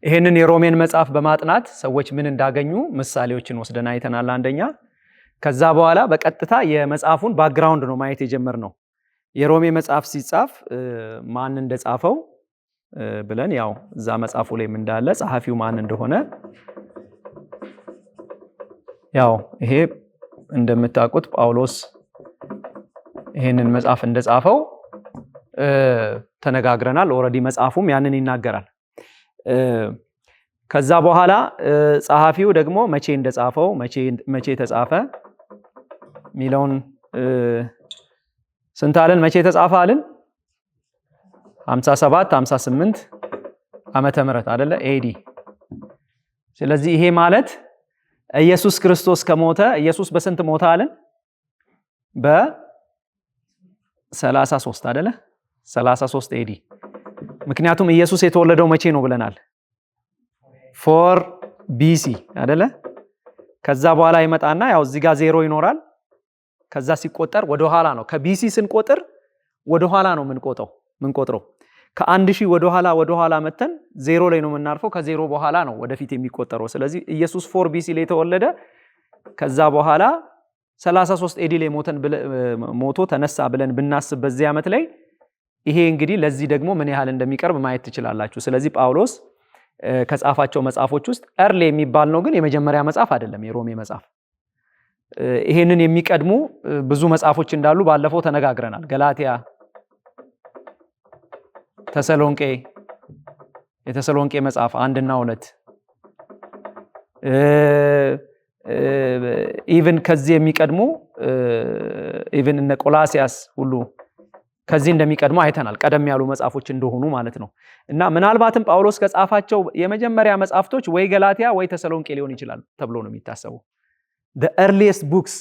ይሄንን የሮሜን መጽሐፍ በማጥናት ሰዎች ምን እንዳገኙ ምሳሌዎችን ወስደን አይተናል አንደኛ። ከዛ በኋላ በቀጥታ የመጽሐፉን ባክግራውንድ ነው ማየት የጀመርነው። የሮሜ መጽሐፍ ሲጻፍ ማን እንደጻፈው ብለን ያው እዛ መጽሐፉ ላይ ምን እንዳለ ጸሐፊው ማን እንደሆነ ያው ይሄ እንደምታውቁት ጳውሎስ ይሄንን መጽሐፍ እንደጻፈው ተነጋግረናል። ኦሬዲ መጽሐፉም ያንን ይናገራል። ከዛ በኋላ ጸሐፊው ደግሞ መቼ እንደጻፈው መቼ ተጻፈ ሚለውን ስንት አለን? መቼ ተጻፈ አለን? 57 58 ዓመተ ምህረት አይደለ? ኤዲ። ስለዚህ ይሄ ማለት ኢየሱስ ክርስቶስ ከሞተ ኢየሱስ በስንት ሞተ አለን? በ33 አይደለ? 33 ኤዲ። ምክንያቱም ኢየሱስ የተወለደው መቼ ነው ብለናል? 4 BC አይደለ? ከዛ በኋላ ይመጣና ያው እዚህ ጋር ዜሮ ይኖራል። ከዛ ሲቆጠር ወደ ኋላ ነው። ከቢሲ ስንቆጥር ወደ ኋላ ነው ምንቆጥረው። ከ1000 ወደ ኋላ መተን ዜሮ ላይ ነው የምናርፈው። ከዜሮ በኋላ ነው ወደፊት የሚቆጠረው። ስለዚህ ኢየሱስ 4 BC ላይ ተወለደ። ከዛ በኋላ 33 ኤዲ ላይ ሞቶ ተነሳ ብለን ብናስብ በዚህ ዓመት ላይ ይሄ እንግዲህ ለዚህ ደግሞ ምን ያህል እንደሚቀርብ ማየት ትችላላችሁ። ስለዚህ ጳውሎስ ከጻፋቸው መጽሐፎች ውስጥ እርሊ የሚባል ነው፣ ግን የመጀመሪያ መጽሐፍ አይደለም የሮሜ መጽሐፍ። ይሄንን የሚቀድሙ ብዙ መጽሐፎች እንዳሉ ባለፈው ተነጋግረናል። ገላትያ፣ የተሰሎንቄ መጽሐፍ 1 እና 2 ኢቭን ከዚህ የሚቀድሙ ኢቭን እነ ቆላሲያስ ሁሉ ከዚህ እንደሚቀድሙ አይተናል። ቀደም ያሉ መጽሐፎች እንደሆኑ ማለት ነው። እና ምናልባትም ጳውሎስ ከጻፋቸው የመጀመሪያ መጽሐፍቶች ወይ ገላትያ ወይ ተሰሎንቄ ሊሆን ይችላል ተብሎ ነው የሚታሰበው። the earliest books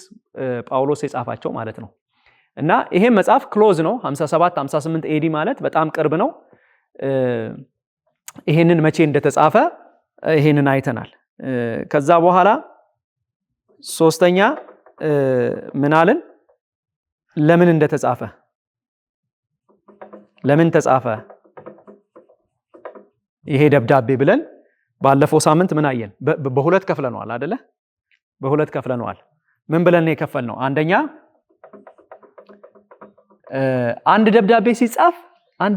ጳውሎስ የጻፋቸው ማለት ነው። እና ይሄም መጽሐፍ ክሎዝ ነው። 57 58 ኤዲ ማለት በጣም ቅርብ ነው። ይሄንን መቼ እንደተጻፈ ይሄንን አይተናል። ከዛ በኋላ ሶስተኛ ምን አለን? ለምን እንደተጻፈ ለምን ተጻፈ ይሄ ደብዳቤ ብለን ባለፈው ሳምንት ምን አየን? በሁለት ከፍለነዋል አይደለ? በሁለት ከፍለነዋል። ምን ብለን ነው የከፈልነው? አንደኛ አንድ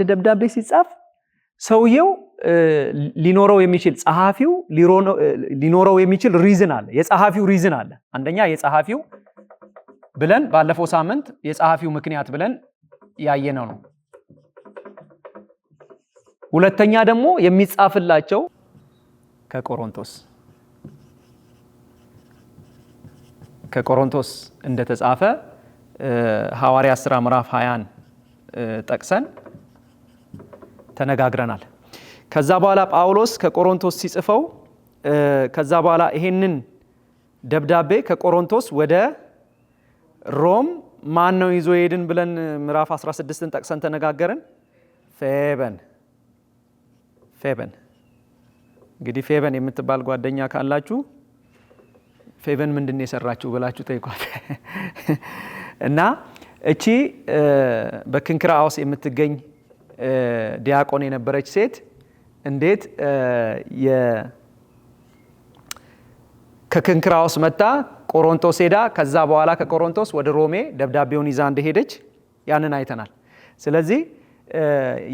ደብዳቤ ሲጻፍ ሰውየው ሊኖረው የሚችል ጸሐፊው ሊኖረው የሚችል ሪዝን አለ። የጸሐፊው ሪዝን አለ። አንደኛ የጸሐፊው ብለን ባለፈው ሳምንት የጸሐፊው ምክንያት ብለን ያየነው ነው። ሁለተኛ ደግሞ የሚጻፍላቸው ከቆሮንቶስ እንደተጻፈ ሐዋርያት ሥራ ምዕራፍ 20 ጠቅሰን ተነጋግረናል። ከዛ በኋላ ጳውሎስ ከቆሮንቶስ ሲጽፈው ከዛ በኋላ ይሄንን ደብዳቤ ከቆሮንቶስ ወደ ሮም ማን ነው ይዞ ሄድን ብለን ምዕራፍ 16ን ጠቅሰን ተነጋገርን። ፌበን እንግዲህ ፌበን የምትባል ጓደኛ ካላችሁ ፌበን ምንድን ነው የሰራችሁ ብላችሁ ጠይቋት። እና እቺ በክንክራኦስ የምትገኝ ዲያቆን የነበረች ሴት እንዴት ከክንክራኦስ መጣ ቆሮንቶስ ሄዳ ከዛ በኋላ ከቆሮንቶስ ወደ ሮሜ ደብዳቤውን ይዛ እንደሄደች ያንን አይተናል። ስለዚህ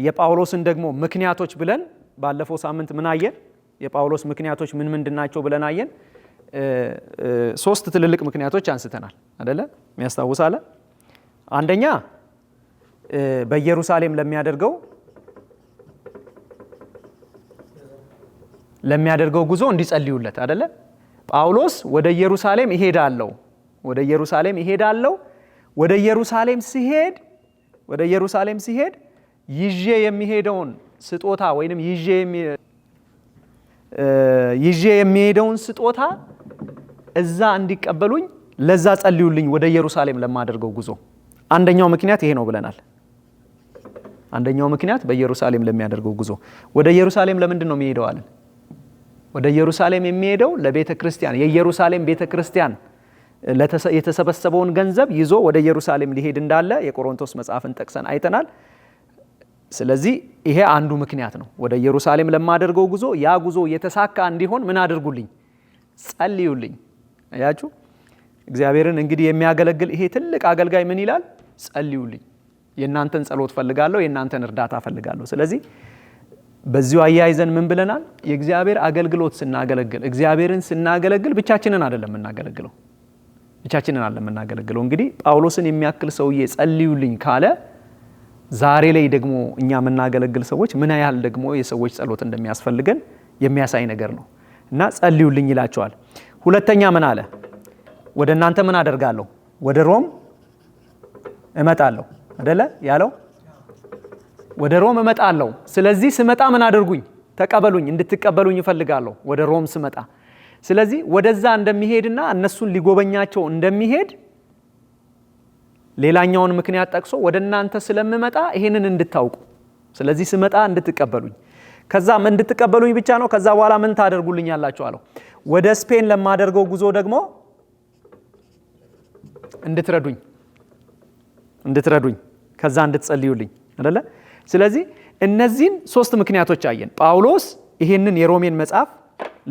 የጳውሎስን ደግሞ ምክንያቶች ብለን ባለፈው ሳምንት ምን አየን? የጳውሎስ ምክንያቶች ምን ምንድናቸው ብለን አየን። 3 ትልልቅ ምክንያቶች አንስተናል አይደለ? የሚያስታውሳለ? አንደኛ በኢየሩሳሌም ለሚያደርገው ጉዞ እንዲጸልዩለት አይደለ? ጳውሎስ ወደ ኢየሩሳሌም ይሄዳለው ወደ ኢየሩሳሌም ሲሄድ ይዤ የሚሄደውን ስጦታ ወይንም ይዤ የሚሄደውን ስጦታ እዛ እንዲቀበሉኝ ለዛ ጸልዩልኝ ወደ ኢየሩሳሌም ለማደርገው ጉዞ። አንደኛው ምክንያት ይሄ ነው ብለናል። አንደኛው ምክንያት በኢየሩሳሌም ለሚያደርገው ጉዞ። ወደ ኢየሩሳሌም ለምንድን ነው የሚሄደው አለን? ወደ ኢየሩሳሌም የሚሄደው ለቤተ ክርስቲያን፣ የኢየሩሳሌም ቤተ ክርስቲያን የተሰበሰበውን ገንዘብ ይዞ ወደ ኢየሩሳሌም ሊሄድ እንዳለ የቆሮንቶስ መጽሐፍን ጠቅሰን አይተናል። ስለዚህ ይሄ አንዱ ምክንያት ነው። ወደ ኢየሩሳሌም ለማደርገው ጉዞ ያ ጉዞ የተሳካ እንዲሆን ምን አድርጉልኝ? ጸልዩልኝ። አያችሁ እግዚአብሔርን እንግዲህ የሚያገለግል ይሄ ትልቅ አገልጋይ ምን ይላል? ጸልዩልኝ። የእናንተን ጸሎት ፈልጋለሁ፣ የእናንተን እርዳታ ፈልጋለሁ። ስለዚህ በዚሁ አያይዘን ምን ብለናል? የእግዚአብሔር አገልግሎት ስናገለግል እግዚአብሔርን ስናገለግል ብቻችንን አይደለም የምናገለግለው። እንግዲህ ጳውሎስን የሚያክል ሰውዬ ጸልዩልኝ ካለ ዛሬ ላይ ደግሞ እኛ የምናገለግል ሰዎች ምን ያህል ደግሞ የሰዎች ጸሎት እንደሚያስፈልገን የሚያሳይ ነገር ነው። እና ጸልዩልኝ ይላቸዋል። ሁለተኛ ምን አለ? ወደ እናንተ ምን አደርጋለሁ? ወደ ሮም እመጣለሁ አይደለ ያለው? ወደ ሮም እመጣለሁ። ስለዚህ ስመጣ ምን አድርጉኝ? ተቀበሉኝ፣ እንድትቀበሉኝ እፈልጋለሁ ወደ ሮም ስመጣ። ስለዚህ ወደዛ እንደሚሄድና እነሱን ሊጎበኛቸው እንደሚሄድ ሌላኛውን ምክንያት ጠቅሶ ወደ እናንተ ስለምመጣ ይሄንን እንድታውቁ፣ ስለዚህ ስመጣ እንድትቀበሉኝ። ከዛም እንድትቀበሉኝ ብቻ ነው። ከዛ በኋላ ምን ታደርጉልኛላችሁ አለው? ወደ ስፔን ለማደርገው ጉዞ ደግሞ እንድትረዱኝ ከዛ እንድትጸልዩልኝ አይደለ? ስለዚህ እነዚህን 3 ምክንያቶች አየን። ጳውሎስ ይሄንን የሮሜን መጽሐፍ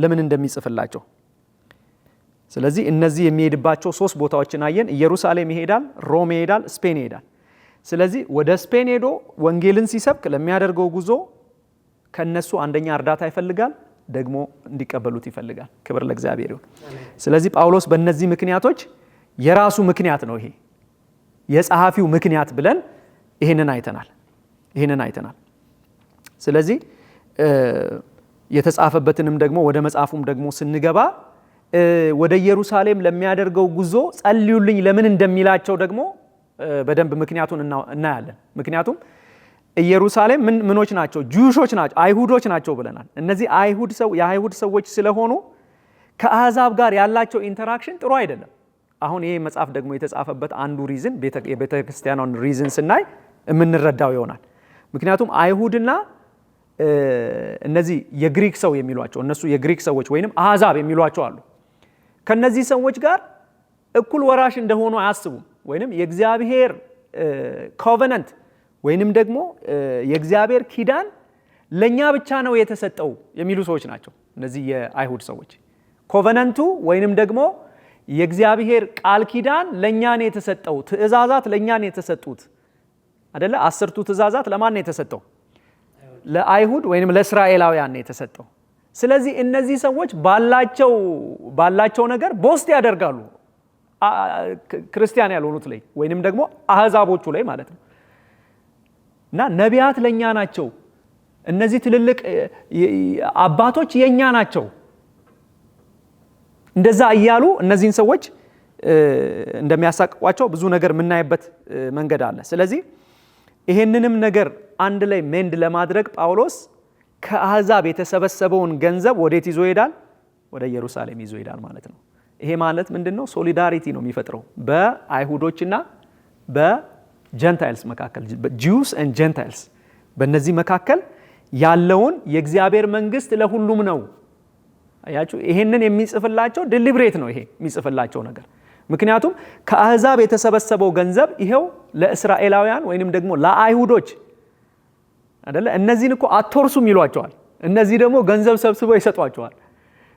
ለምን እንደሚጽፍላቸው። ስለዚህ እነዚህ የሚሄድባቸው 3 ቦታዎችን አየን። ኢየሩሳሌም ይሄዳል፣ ሮም ይሄዳል፣ ስፔን ይሄዳል። ስለዚህ ወደ ስፔን ሄዶ ወንጌልን ሲሰብክ ለሚያደርገው ጉዞ ከነሱ አንደኛ እርዳታ ይፈልጋል፣ ደግሞ እንዲቀበሉት ይፈልጋል። ክብር ለእግዚአብሔር ይሁን። ስለዚህ ጳውሎስ በእነዚህ ምክንያቶች የራሱ ምክንያት ነው ይሄ የጸሐፊው ምክንያት ብለን ይሄንን አይተናል። ስለዚህ የተጻፈበትንም ደግሞ ወደ መጽሐፉም ደግሞ ስንገባ ወደ ኢየሩሳሌም ለሚያደርገው ጉዞ ጸልዩልኝ ለምን እንደሚላቸው ደግሞ በደንብ ምክንያቱን እናያለን። ምክንያቱም ኢየሩሳሌም ምኖች ናቸው? ጁሾች ናቸው፣ አይሁዶች ናቸው ብለናል። እነዚህ የአይሁድ ሰዎች ስለሆኑ ከአሕዛብ ጋር ያላቸው ኢንተራክሽን ጥሩ አይደለም። አሁን ይሄ መጽሐፍ ደግሞ የተጻፈበት አንዱ ሪዝን የቤተ ክርስቲያኗን ሪዝን ስናይ የምንረዳው ይሆናል። ምክንያቱም አይሁድና እነዚህ የግሪክ ሰው የሚሏቸው እነሱ የግሪክ ሰዎች ወይንም አሕዛብ የሚሏቸው አሉ። ከነዚህ ሰዎች ጋር እኩል ወራሽ እንደሆኑ አያስቡም። ወይንም የእግዚአብሔር ኮቨነንት ወይንም ደግሞ የእግዚአብሔር ኪዳን ለኛ ብቻ ነው የተሰጠው የሚሉ ሰዎች ናቸው እነዚህ የአይሁድ ሰዎች። ኮቨነንቱ ወይንም ደግሞ የእግዚአብሔር ቃል ኪዳን ለኛ ነው የተሰጠው፣ ትእዛዛት ለኛ ነው የተሰጡት አይደለ? 10ቱ ትእዛዛት ለማን ነው የተሰጠው? ለአይሁድ ወይንም ለእስራኤላውያን ነው የተሰጠው። ስለዚህ እነዚህ ሰዎች ባላቸው ነገር ቦስት ያደርጋሉ ክርስቲያን ያልሆኑት ላይ ወይንም ደግሞ አሕዛቦቹ ላይ ማለት ነው። እና ነቢያት ለኛ ናቸው፣ እነዚህ ትልልቅ አባቶች የኛ ናቸው፣ እንደዛ እያሉ እነዚህን ሰዎች እንደሚያሳቅቋቸው ብዙ ነገር የምናይበት መንገድ አለ። ስለዚህ ይሄንንም ነገር አንድ ላይ ሜንድ ለማድረግ ጳውሎስ ከአሕዛብ የተሰበሰበውን ገንዘብ ወዴት ይዞ ይሄዳል? ወደ ኢየሩሳሌም ይዞ ይሄዳል ማለት ነው። ይሄ ማለት ምንድነው? ሶሊዳሪቲ ነው የሚፈጥረው በአይሁዶችና በጀንታይልስ መካከል፣ ጂውስ ኤንድ ጀንታይልስ በእነዚህ መካከል ያለውን የእግዚአብሔር መንግስት ለሁሉም ነው። አያችሁ፣ ይሄንን የሚጽፍላቸው ዲሊብሬት ነው ይሄ የሚጽፍላቸው ነገር። ምክንያቱም ከአሕዛብ የተሰበሰበው ገንዘብ ይሄው ለእስራኤላውያን ወይንም ደግሞ ለአይሁዶች አይደለ? እነዚህን እኮ አትወርሱም ይሏቸዋል፣ እነዚህ ደግሞ ገንዘብ ሰብስበው ይሰጧቸዋል።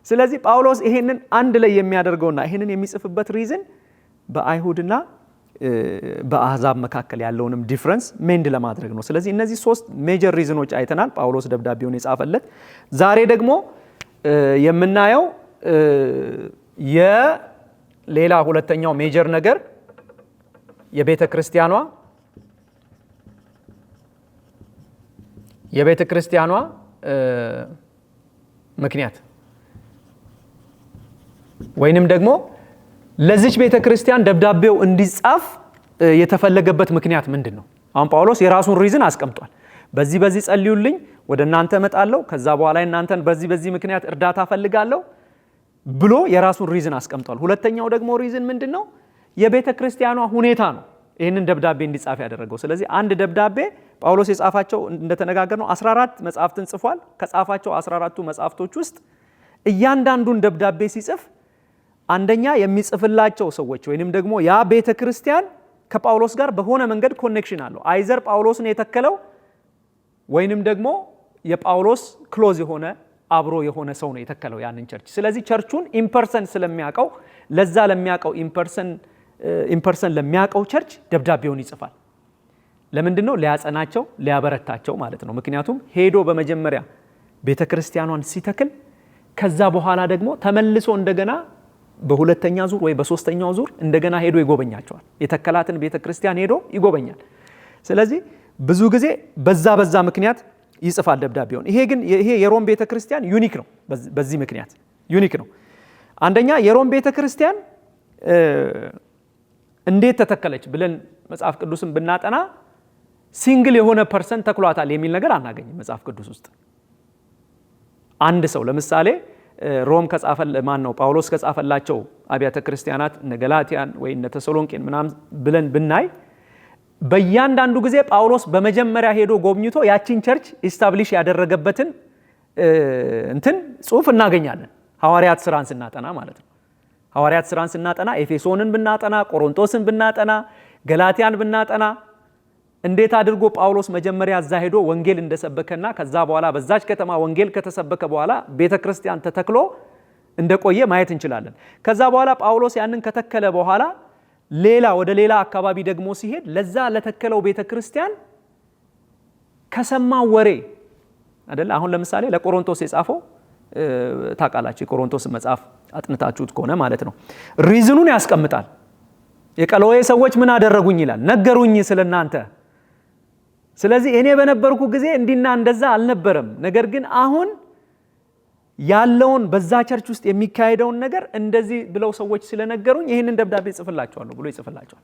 ስለዚህ ጳውሎስ ይሄንን አንድ ላይ የሚያደርገውና ይሄንን የሚጽፍበት ሪዝን በአይሁድና በአሕዛብ መካከል ያለውንም ዲፍረንስ ሜንድ ለማድረግ ነው። ስለዚህ እነዚህ 3 ሜጀር ሪዝኖች አይተናል ጳውሎስ ደብዳቤውን የጻፈለት። ዛሬ ደግሞ የምናየው የሌላ ሁለተኛው ሜጀር ነገር የቤተ ክርስቲያኗ ምክንያት ወይንም ደግሞ ለዚች ቤተ ክርስቲያን ደብዳቤው እንዲጻፍ የተፈለገበት ምክንያት ምንድን ነው? አሁን ጳውሎስ የራሱን ሪዝን አስቀምጧል። በዚህ ጸልዩልኝ፣ ወደ እናንተ እመጣለሁ፣ ከዛ በኋላ እናንተን በዚህ ምክንያት እርዳታ ፈልጋለሁ ብሎ የራሱን ሪዝን አስቀምጧል። ሁለተኛው ደግሞ ሪዝን ምንድነው? የቤተ ክርስቲያኗ ሁኔታ ነው ይህንን ደብዳቤ እንዲጻፍ ያደረገው። ስለዚህ አንድ ደብዳቤ ጳውሎስ የጻፋቸው እንደተነጋገርነው 14 መጽሐፍትን ጽፏል። ከጻፋቸው 14ቱ መጽሐፍቶች ውስጥ እያንዳንዱን ደብዳቤ ሲጽፍ አንደኛ የሚጽፍላቸው ሰዎች ወይንም ደግሞ ያ ቤተ ክርስቲያን ከጳውሎስ ጋር በሆነ መንገድ ኮኔክሽን አለው። አይዘር ጳውሎስን የተከለው ወይንም ደግሞ የጳውሎስ ክሎዝ የሆነ አብሮ የሆነ ሰው ነው የተከለው ያንን ቸርች። ስለዚህ ቸርቹን ኢምፐርሰን ስለሚያቀው ለዛ ለሚያቀው ኢምፐርሰን ለሚያቀው ቸርች ደብዳቤውን ይጽፋል። ለምንድነው? ሊያጸናቸው ሊያበረታቸው ማለት ነው። ምክንያቱም ሄዶ በመጀመሪያ ቤተክርስቲያኗን ሲተክል ከዛ በኋላ ደግሞ ተመልሶ እንደገና በሁለተኛ ዙር ወይ በሶስተኛው ዙር እንደገና ሄዶ ይጎበኛቸዋል። የተከላትን ቤተክርስቲያን ሄዶ ይጎበኛል። ስለዚህ ብዙ ጊዜ በዛ ምክንያት ይጽፋል ደብዳቤውን። ይሄ የሮም ቤተክርስቲያን ዩኒክ ነው። በዚህ ምክንያት ዩኒክ ነው። አንደኛ የሮም ቤተክርስቲያን እንዴት ተተከለች ብለን መጽሐፍ ቅዱስን ብናጠና ሲንግል የሆነ ፐርሰን ተክሏታል የሚል ነገር አናገኝም መጽሐፍ ቅዱስ ውስጥ። አንድ ሰው ለምሳሌ ሮም ጳውሎስ ከጻፈላቸው አብያተ ክርስቲያናት እነ ገላትያን ወይ እነ ተሰሎንቄን ምናምን ብለን ብናይ በእያንዳንዱ ጊዜ ጳውሎስ በመጀመሪያ ሄዶ ጎብኝቶ ያቺን ቸርች ኢስታብሊሽ ያደረገበትን ጽሑፍ እናገኛለን። ሐዋርያት ሥራን ስናጠና ማለት ነው። ሐዋርያት ሥራን ስናጠና ኤፌሶንን ብናጠና፣ ቆሮንቶስን ብናጠና፣ ገላትያን ብናጠና እንዴት አድርጎ ጳውሎስ መጀመሪያ እዛ ሄዶ ወንጌል እንደሰበከና ከዛ በኋላ በዛች ከተማ ወንጌል ከተሰበከ በኋላ ቤተክርስቲያን ተተክሎ እንደቆየ ማየት እንችላለን። ከዛ በኋላ ጳውሎስ ያንን ከተከለ በኋላ ወደ ሌላ አካባቢ ደግሞ ሲሄድ ለዛ ለተከለው ቤተክርስቲያን ከሰማው ወሬ አይደል? አሁን ለምሳሌ ለቆሮንቶስ የጻፈው ታውቃላችሁ፣ የቆሮንቶስ መጽሐፍ አጥንታችሁት ከሆነ ማለት ነው ሪዝኑን ያስቀምጣል። የቀሎዌ ሰዎች ምን አደረጉኝ ይላል፣ ነገሩኝ ስለናንተ። ስለዚህ እኔ በነበርኩ ጊዜ እንዲና እንደዛ አልነበረም፣ ነገር ግን አሁን ያለውን በዛ ቸርች ውስጥ የሚካሄደውን ነገር እንደዚህ ብለው ሰዎች ስለነገሩኝ ይህንን ደብዳቤ ጽፍላቸዋለሁ ብሎ ይጽፍላቸዋል።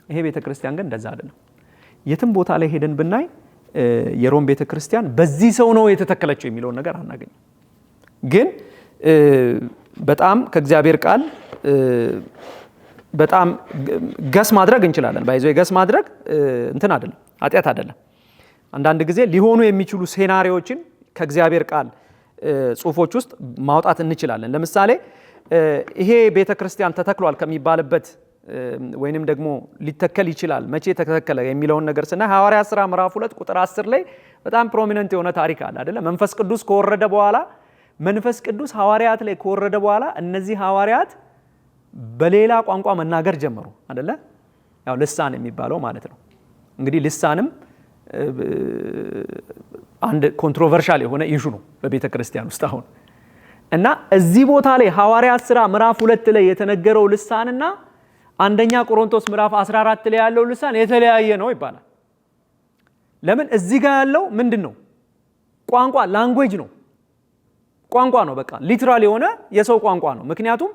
ይሄ ቤተክርስቲያን ግን እንደዛ አይደለም። የትም ቦታ ላይ ሄደን ብናይ የሮም ቤተክርስቲያን በዚህ ሰው ነው የተተከለችው የሚለውን ነገር አናገኝም። ግን በጣም ከእግዚአብሔር ቃል በጣም ገስ ማድረግ እንችላለን። ባይዞ ገስ ማድረግ እንትን አይደለም፣ ኃጢአት አይደለም። አንዳንድ ጊዜ ሊሆኑ የሚችሉ ሴናሪዎችን ከእግዚአብሔር ቃል ጽሑፎች ውስጥ ማውጣት እንችላለን። ለምሳሌ ይሄ ቤተክርስቲያን ተተክሏል ከሚባልበት ወይንም ደግሞ ሊተከል ይችላል መቼ ተተከለ የሚለውን ነገር ስናይ ሐዋርያት ሥራ ምዕራፍ 2 ቁጥር 10 ላይ በጣም ፕሮሚነንት የሆነ ታሪክ አለ አይደለ? መንፈስ ቅዱስ ከወረደ በኋላ መንፈስ ቅዱስ ሐዋርያት ላይ ከወረደ በኋላ እነዚህ ሐዋርያት በሌላ ቋንቋ መናገር ጀመሩ አይደለ? ያው ልሳን የሚባለው ማለት ነው። እንግዲህ ልሳንም አንድ ኮንትሮቨርሻል የሆነ ኢሹ ነው በቤተ ክርስቲያን ውስጥ አሁን። እና እዚህ ቦታ ላይ ሐዋርያት ሥራ ምዕራፍ 2 ላይ የተነገረው ልሳንና አንደኛ ቆሮንቶስ ምዕራፍ 14 ላይ ያለው ልሳን የተለያየ ነው ይባላል። ለምን? እዚህ ጋር ያለው ምንድነው? ቋንቋ ላንጉዌጅ ነው፣ ቋንቋ ነው። በቃ ሊትራል የሆነ የሰው ቋንቋ ነው። ምክንያቱም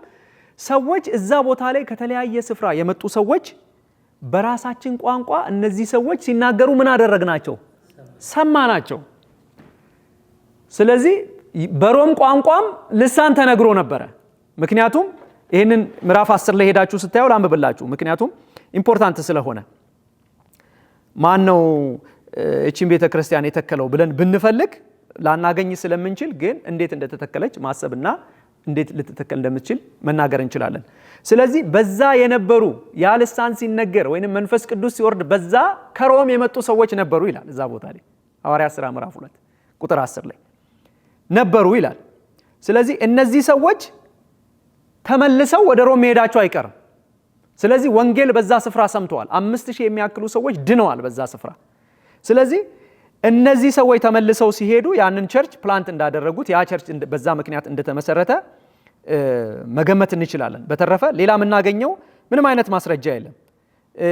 ሰዎች እዛ ቦታ ላይ ከተለያየ ስፍራ የመጡ ሰዎች በራሳችን ቋንቋ እነዚህ ሰዎች ሲናገሩ ምን አደረግናቸው? ሰማናቸው። ስለዚህ በሮም ቋንቋም ልሳን ተነግሮ ነበረ። ምክንያቱም ይህንን ምዕራፍ 10 ላይ ሄዳችሁ ስታዩ ላንብብላችሁ፣ ምክንያቱም ኢምፖርታንት ስለሆነ። ማን ነው እቺን ቤተክርስቲያን የተከለው ብለን ብንፈልግ ላናገኝ ስለምንችል፣ ግን እንዴት እንደተተከለች ማሰብና እንዴት ልትተከል እንደምትችል መናገር እንችላለን። ስለዚህ በዛ የነበሩ ያ ልሳን ሲነገር ወይንም መንፈስ ቅዱስ ሲወርድ በዛ ከሮም የመጡ ሰዎች ነበሩ ይላል እዛ ቦታ ላይ ሐዋርያት ሥራ ምዕራፍ 2 ቁጥር 10 ላይ ነበሩ ይላል። ስለዚህ እነዚህ ሰዎች ተመልሰው ወደ ሮም መሄዳቸው አይቀርም። ስለዚህ ወንጌል በዛ ስፍራ ሰምተዋል። 5000 የሚያክሉ ሰዎች ድነዋል በዛ ስፍራ። ስለዚህ እነዚህ ሰዎች ተመልሰው ሲሄዱ ያንን ቸርች ፕላንት እንዳደረጉት ያ ቸርች በዛ ምክንያት እንደተመሰረተ መገመት እንችላለን። በተረፈ ሌላ የምናገኘው ምንም አይነት ማስረጃ የለም።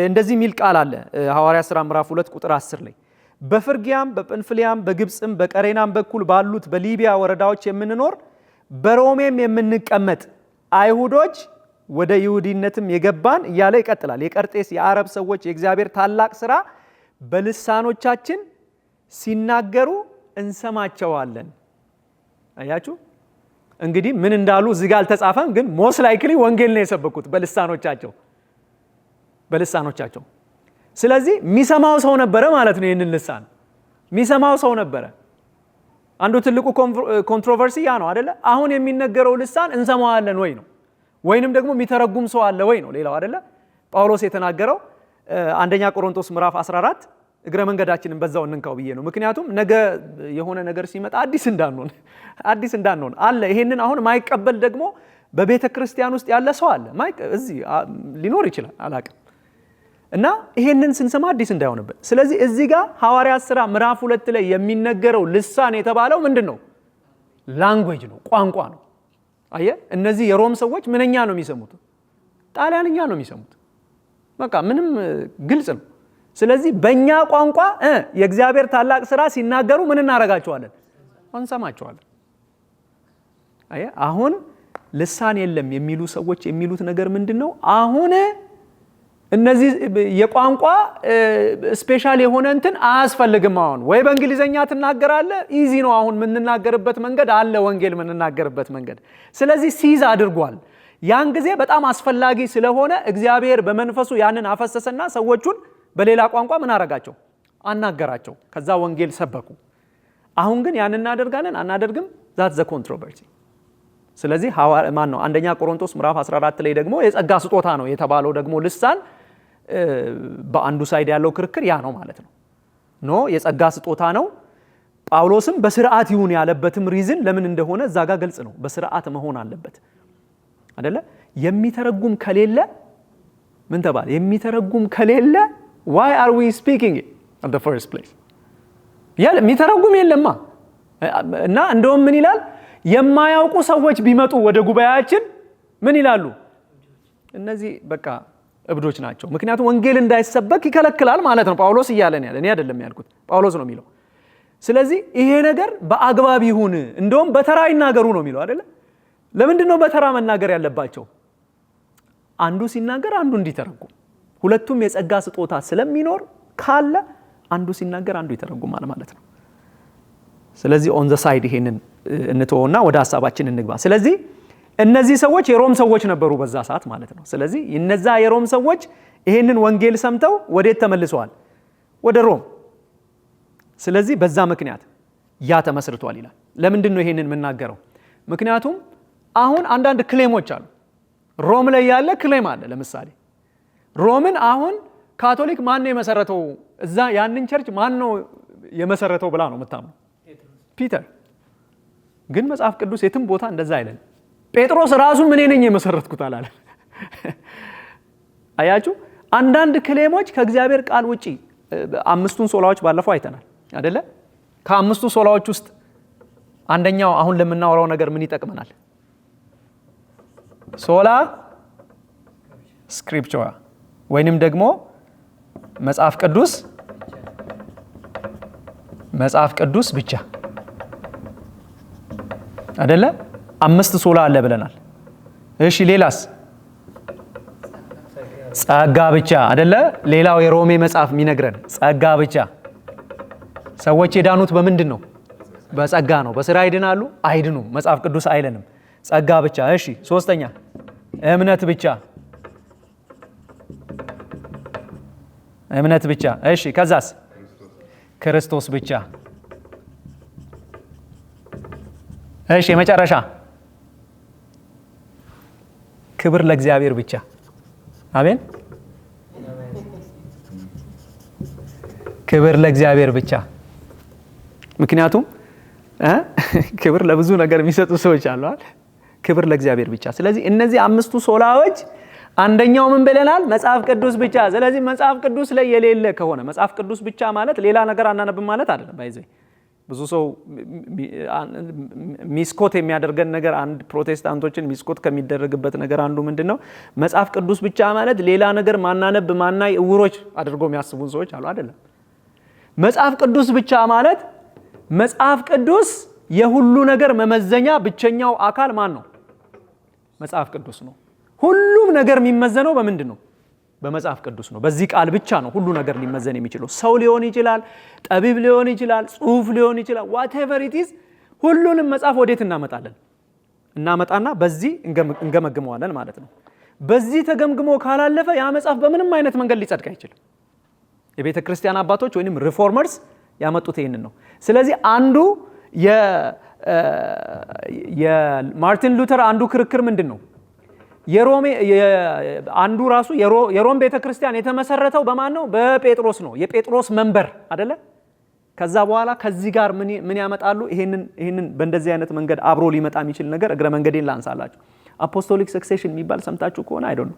እንደዚህ የሚል ቃል አለ ሐዋርያት ሥራ ምዕራፍ 2 ቁጥር 10 ላይ በፍርግያም በጵንፍልያም በግብፅም በቀሬናም በኩል ባሉት በሊቢያ ወረዳዎች የምንኖር በሮሜም የምንቀመጥ አይሁዶች ወደ ይሁዲነትም የገባን እያለ ይቀጥላል። የቀርጤስ የአረብ ሰዎች የእግዚአብሔር ታላቅ ሥራ በልሳኖቻችን ሲናገሩ እንሰማቸዋለን። አያችሁ እንግዲህ ምን እንዳሉ እዚህ ጋር አልተጻፈም፣ ግን ሞስት ላይክሊ ወንጌል ነው የሰበኩት በልሳኖቻቸው። ስለዚህ የሚሰማው ሰው ነበረ ማለት ነው። ይህንን ልሳን የሚሰማው ሰው ነበረ። አንዱ ትልቁ ኮንትሮቨርሲ ያ ነው አይደለ? አሁን የሚነገረው ልሳን እንሰማዋለን ወይ ነው፣ ወይንም ደግሞ የሚተረጉም ሰው አለ ወይ ነው ሌላው አይደለ? ጳውሎስ የተናገረው አንደኛ ቆሮንቶስ ምዕራፍ 14 እግረ መንገዳችንን በዛው እንንካው ብዬ ነው። ምክንያቱም ነገ የሆነ ነገር ሲመጣ አዲስ እንዳንሆን አለ። ይሄንን አሁን ማይቀበል ደግሞ በቤተ ክርስቲያን ውስጥ ያለ ሰው አለ። እዚህ ሊኖር ይችላል አላቅም። እና ይሄንን ስንሰማ አዲስ እንዳይሆንበት። ስለዚህ እዚህ ጋር ሐዋርያት ሥራ ምዕራፍ 2 ላይ የሚነገረው ልሳን የተባለው ምንድነው? ላንጉዌጅ ነው፣ ቋንቋ ነው። አየ እነዚህ የሮም ሰዎች ምንኛ ነው የሚሰሙት? ጣሊያንኛ ነው የሚሰሙት። በቃ ምንም ግልጽ ነው። ስለዚህ በእኛ ቋንቋ የእግዚአብሔር ታላቅ ሥራ ሲናገሩ ምን እናረጋቸዋለን? እንሰማቸዋለን። አየ አሁን ልሳን የለም የሚሉ ሰዎች የሚሉት ነገር ምንድነው? አሁን እነዚህ የቋንቋ ስፔሻል የሆነ እንትን አያስፈልግም። አሁን ወይ በእንግሊዘኛ ትናገራለህ፣ ኢዚ ነው። አሁን የምንናገርበት መንገድ አለ፣ ወንጌል የምንናገርበት መንገድ። ስለዚህ ሲዝ አድርጓል። ያን ጊዜ በጣም አስፈላጊ ስለሆነ እግዚአብሔር በመንፈሱ ያንን አፈሰሰና ሰዎቹን በሌላ ቋንቋ ምን አረጋቸው? አናገራቸው። ከዛ ወንጌል ሰበኩ። አሁን ግን ያን እናደርጋለን አናደርግም? ዛት ዘ ኮንትሮቨርሲ። ስለዚህ ማን ነው? አንደኛ ቆሮንቶስ ምዕራፍ 14 ላይ ደግሞ የጸጋ ስጦታ ነው የተባለው ደግሞ ልሳን በአንዱ ሳይድ ያለው ክርክር ያ ነው ማለት ነው። ኖ የጸጋ ስጦታ ነው። ጳውሎስም በስርዓት ይሁን ያለበትም ሪዝን ለምን እንደሆነ እዛ ጋር ግልጽ ነው። በስርዓት መሆን አለበት አይደለ? የሚተረጉም ከሌለ ምን ተባለ? የሚተረጉም ከሌለ why are we speaking it in the first place? የሚተረጉም የለማ። እና እንደውም ምን ይላል? የማያውቁ ሰዎች ቢመጡ ወደ ጉባኤያችን ምን ይላሉ? እነዚህ በቃ እብዶች ናቸው። ምክንያቱም ወንጌል እንዳይሰበክ ይከለክላል ማለት ነው ጳውሎስ እያለን ያለ። እኔ አይደለም ያልኩት፣ ጳውሎስ ነው የሚለው። ስለዚህ ይሄ ነገር በአግባብ ይሁን፣ እንደውም በተራ ይናገሩ ነው የሚለው አይደለ? ለምንድን ነው በተራ መናገር ያለባቸው? አንዱ ሲናገር አንዱ እንዲተረጉም፣ ሁለቱም የጸጋ ስጦታ ስለሚኖር ካለ አንዱ ሲናገር አንዱ ይተረጉማል ማለት ነው። ስለዚህ ኦን ዘ ሳይድ ይሄንን እንተውና ወደ ሐሳባችን እንግባ። ስለዚህ እነዚህ ሰዎች የሮም ሰዎች ነበሩ በዛ ሰዓት ማለት ነው። ስለዚህ እነዛ የሮም ሰዎች ይሄንን ወንጌል ሰምተው ወዴት ተመልሰዋል? ወደ ሮም። ስለዚህ በዛ ምክንያት ያ ተመስርቷል ይላል። ለምንድን ነው ይሄንን የምናገረው? ምክንያቱም አሁን አንዳንድ ክሌሞች አሉ። ሮም ላይ ያለ ክሌም አለ። ለምሳሌ ሮምን አሁን ካቶሊክ ማን ነው የመሰረተው? እዛ ያንን ቸርች ማን ነው የመሰረተው ብላ ነው የምታምነው? ፒተር። ግን መጽሐፍ ቅዱስ የትም ቦታ እንደዛ አይለን። ጴጥሮስ ራሱ ምን ነኝ የመሰረትኩት አላለ። አያችሁ፣ አንዳንድ ክሌሞች ከእግዚአብሔር ቃል ውጪ። አምስቱን ሶላዎች ባለፈው አይተናል አይደለ? ከአምስቱ ሶላዎች ውስጥ አንደኛው አሁን ለምናወራው ነገር ምን ይጠቅመናል? ሶላ ስክሪፕቹራ ወይንም ደግሞ መጽሐፍ ቅዱስ ብቻ አይደለ? አምስት ሶላ አለ ብለናል። እሺ ሌላስ? ጸጋ ብቻ አይደለ? ሌላው የሮሜ መጽሐፍ የሚነግረን ጸጋ ብቻ። ሰዎች የዳኑት በምንድን ነው? በጸጋ ነው። በስራ ይድናሉ? አይድኑም። መጽሐፍ ቅዱስ አይለንም። ጸጋ ብቻ። እሺ ሶስተኛ እምነት ብቻ። እሺ ከዛስ? ክርስቶስ ብቻ። እሺ የመጨረሻ ክብር ለእግዚአብሔር ብቻ። አሜን። ክብር ለእግዚአብሔር ብቻ። ምክንያቱም ክብር ለብዙ ነገር የሚሰጡ ሰዎች አሉ አይደል? ክብር ለእግዚአብሔር ብቻ። ስለዚህ እነዚህ አምስቱ ሶላዎች አንደኛው ምን ብለናል? መጽሐፍ ቅዱስ ብቻ። ስለዚህ መጽሐፍ ቅዱስ ላይ የሌለ ከሆነ መጽሐፍ ቅዱስ ብቻ ማለት ሌላ ነገር አናነብም ማለት አይደለም። ባይዘይ ብዙ ሰው ሚስኮት የሚያደርገን ነገር፣ አንድ ፕሮቴስታንቶችን ሚስኮት ከሚደረግበት ነገር አንዱ ምንድነው? መጽሐፍ ቅዱስ ብቻ ማለት ሌላ ነገር ማናነብ ማናይ እውሮች አድርጎ የሚያስቡን ሰዎች አሉ አይደለም። መጽሐፍ ቅዱስ ብቻ ማለት መጽሐፍ ቅዱስ የሁሉ ነገር መመዘኛ ብቸኛው አካል ማን ነው? መጽሐፍ ቅዱስ ነው። ሁሉም ነገር የሚመዘነው በምንድን ነው? በመጽሐፍ ቅዱስ ነው። በዚህ ቃል ብቻ ነው ሁሉ ነገር ሊመዘን የሚችለው። ሰው ሊሆን ይችላል፣ ጠቢብ ሊሆን ይችላል፣ ጽሁፍ ሊሆን ይችላል፣ whatever it is። ሁሉንም መጽሐፍ ወዴት እናመጣና በዚህ እንገመግመዋለን ማለት ነው። በዚህ ተገምግሞ ካላለፈ ያ መጽሐፍ በምንም አይነት መንገድ ሊጸድቅ አይችልም። የቤተ ክርስቲያን አባቶች ወይንም ሪፎርመርስ ያመጡት ይሄንን ነው። ስለዚህ አንዱ የማርቲን ሉተር አንዱ ክርክር ምንድን ነው? አንዱ ራሱ የሮም ቤተክርስቲያን የተመሰረተው በማን ነው? በጴጥሮስ ነው። የጴጥሮስ መንበር አይደለ? ከዛ በኋላ ከዚህ ጋር ምን ያመጣሉ? ይሄንን በእንደዚህ አይነት መንገድ አብሮ ሊመጣ የሚችል ነገር እግረ መንገዴን ላንሳላችሁ። አፖስቶሊክ ሰክሴሽን የሚባል ሰምታችሁ ከሆነ አይ ዶንት ኖ፣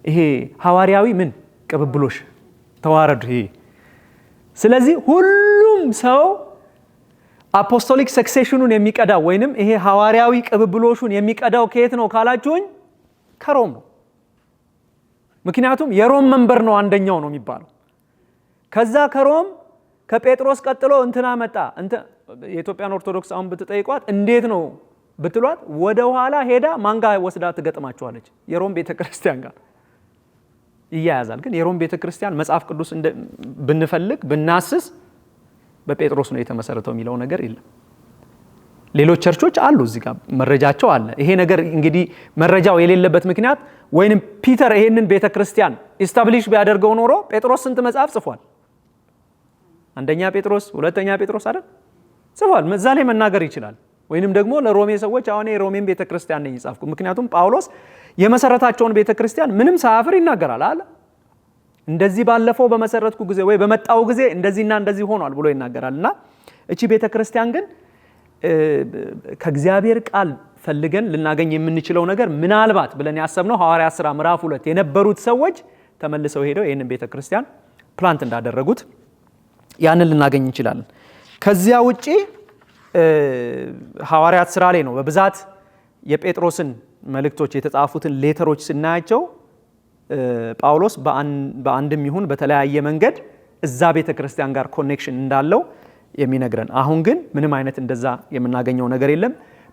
ይሄ ሐዋርያዊ ምን ቅብብሎሽ ተዋረድ ይሄ። ስለዚህ ሁሉም ሰው አፖስቶሊክ ሰክሴሽኑን የሚቀዳው ወይንም ይሄ ሐዋርያዊ ቅብብሎሹን የሚቀዳው ከየት ነው ካላችሁኝ፣ ከሮም ነው። ምክንያቱም የሮም መንበር ነው አንደኛው ነው የሚባለው። ከዛ ከሮም ከጴጥሮስ ቀጥሎ እንትና መጣ። የኢትዮጵያን ኦርቶዶክስ አሁን ብትጠይቋት እንዴት ነው ብትሏት ወደ ኋላ ሄዳ ማንጋ ወስዳ ትገጥማቸዋለች? የሮም ቤተክርስቲያን ጋር ይያያዛል። ግን የሮም ቤተክርስቲያን መጽሐፍ ቅዱስ ብንፈልግ ብናስስ በጴጥሮስ ነው የተመሰረተው የሚለው ነገር የለም። ሌሎች ቸርቾች አሉ፣ እዚህ ጋር መረጃቸው አለ። ይሄ ነገር እንግዲህ መረጃው የሌለበት ምክንያት ወይንም ፒተር ይሄንን ቤተክርስቲያን ኢስታብሊሽ ቢያደርገው ኖሮ ጴጥሮስ ስንት መጽሐፍ ጽፏል? አንደኛ ጴጥሮስ፣ ሁለተኛ ጴጥሮስ አይደል ጽፏል። እዛ ላይ መናገር ይችላል። ወይንም ደግሞ ለሮሜ ሰዎች አሁን የሮሜን ቤተክርስቲያን ነኝ ይጻፍኩ። ምክንያቱም ጳውሎስ የመሰረታቸውን ቤተክርስቲያን ምንም ሳያፍር ይናገራል አለ። እንደዚህ ባለፈው በመሰረትኩ ጊዜ ወይ በመጣው ጊዜ እንደዚህና እንደዚህ ሆኗል ብሎ ይናገራልና እቺ ቤተክርስቲያን ግን ከእግዚአብሔር ቃል ፈልገን ልናገኝ የምንችለው ነገር ምናልባት ብለን ያሰብነው ሐዋርያት ሥራ ምዕራፍ 2 የነበሩት ሰዎች ተመልሰው ሄደው ይሄንን ቤተክርስቲያን ፕላንት እንዳደረጉት ያንን ልናገኝ እንችላለን። ከዚያ ውጪ ሐዋርያት ሥራ ላይ ነው በብዛት የጴጥሮስን መልእክቶች የተጻፉትን ሌተሮች ስናያቸው ጳውሎስ በአንድም ይሁን በተለያየ መንገድ እዛ ቤተክርስቲያን ጋር ኮኔክሽን እንዳለው የሚነግረን። አሁን ግን ምንም አይነት እንደዛ የምናገኘው ነገር የለም።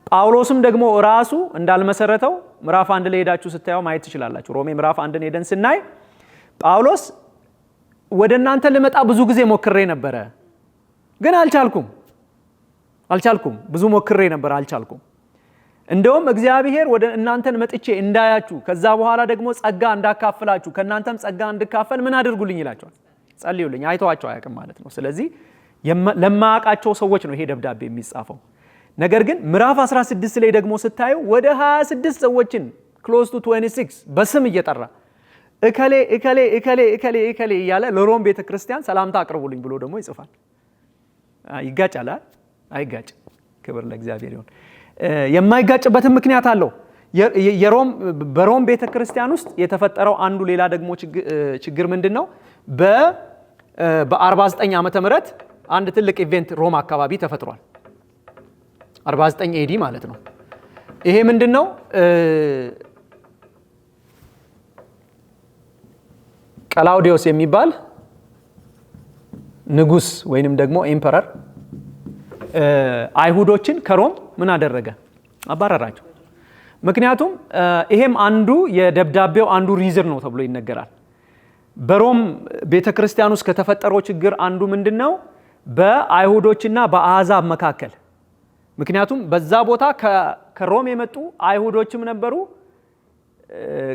ጳውሎስም ደግሞ ራሱ እንዳልመሰረተው ምዕራፍ 1 ላይ ሄዳችሁ ስታዩ ማየት ትችላላችሁ። ሮሜ ምዕራፍ 1 ሄደን ስናይ ጳውሎስ ወደ እናንተ ልመጣ ብዙ ጊዜ ሞክሬ ነበረ፣ ግን አልቻልኩም። ብዙ ሞክሬ ነበር፣ አልቻልኩም። እንደውም እግዚአብሔር ወደ እናንተን መጥቼ እንዳያችሁ ከዛ በኋላ ደግሞ ጸጋ እንዳካፍላችሁ ከናንተም ጸጋ እንድካፈል ምን አድርጉልኝ ይላቸዋል፣ ጸልዩልኝ። አይተዋቸው አያውቅም ማለት ነው። ስለዚህ ለማያውቃቸው ሰዎች ነው ይሄ ደብዳቤ የሚጻፈው። ነገር ግን ምዕራፍ 16 ላይ ደግሞ ስታዩ ወደ 26 ሰዎችን ክሎዝ ቱ 26 በስም እየጠራ እከሌ እከሌ እከሌ እከሌ እከሌ እያለ ለሮም ቤተክርስቲያን ሰላምታ አቅርቡልኝ ብሎ ደግሞ ይጽፋል። ይጋጫል? አይጋጭ። ክብር ለእግዚአብሔር ይሁን። የማይጋጭበትም ምክንያት አለው። በሮም ቤተክርስቲያን ውስጥ የተፈጠረው አንዱ ሌላ ደግሞ ችግር ምንድነው? በ49 ዓመተ ምህረት አንድ ትልቅ ኢቨንት ሮም አካባቢ ተፈጥሯል። 49 ኤዲ ማለት ነው። ይሄ ምንድነው? ቀላውዲዮስ የሚባል ንጉስ ወይንም ደግሞ ኤምፐረር አይሁዶችን ከሮም ምን አደረገ? አባረራቸው። ምክንያቱም ይሄም አንዱ የደብዳቤው አንዱ ሪዝን ነው ተብሎ ይነገራል። በሮም ቤተክርስቲያን ውስጥ ከተፈጠረው ችግር አንዱ ምንድነው? በአይሁዶችና በአሕዛብ መካከል። ምክንያቱም በዛ ቦታ ከሮም የመጡ አይሁዶችም ነበሩ።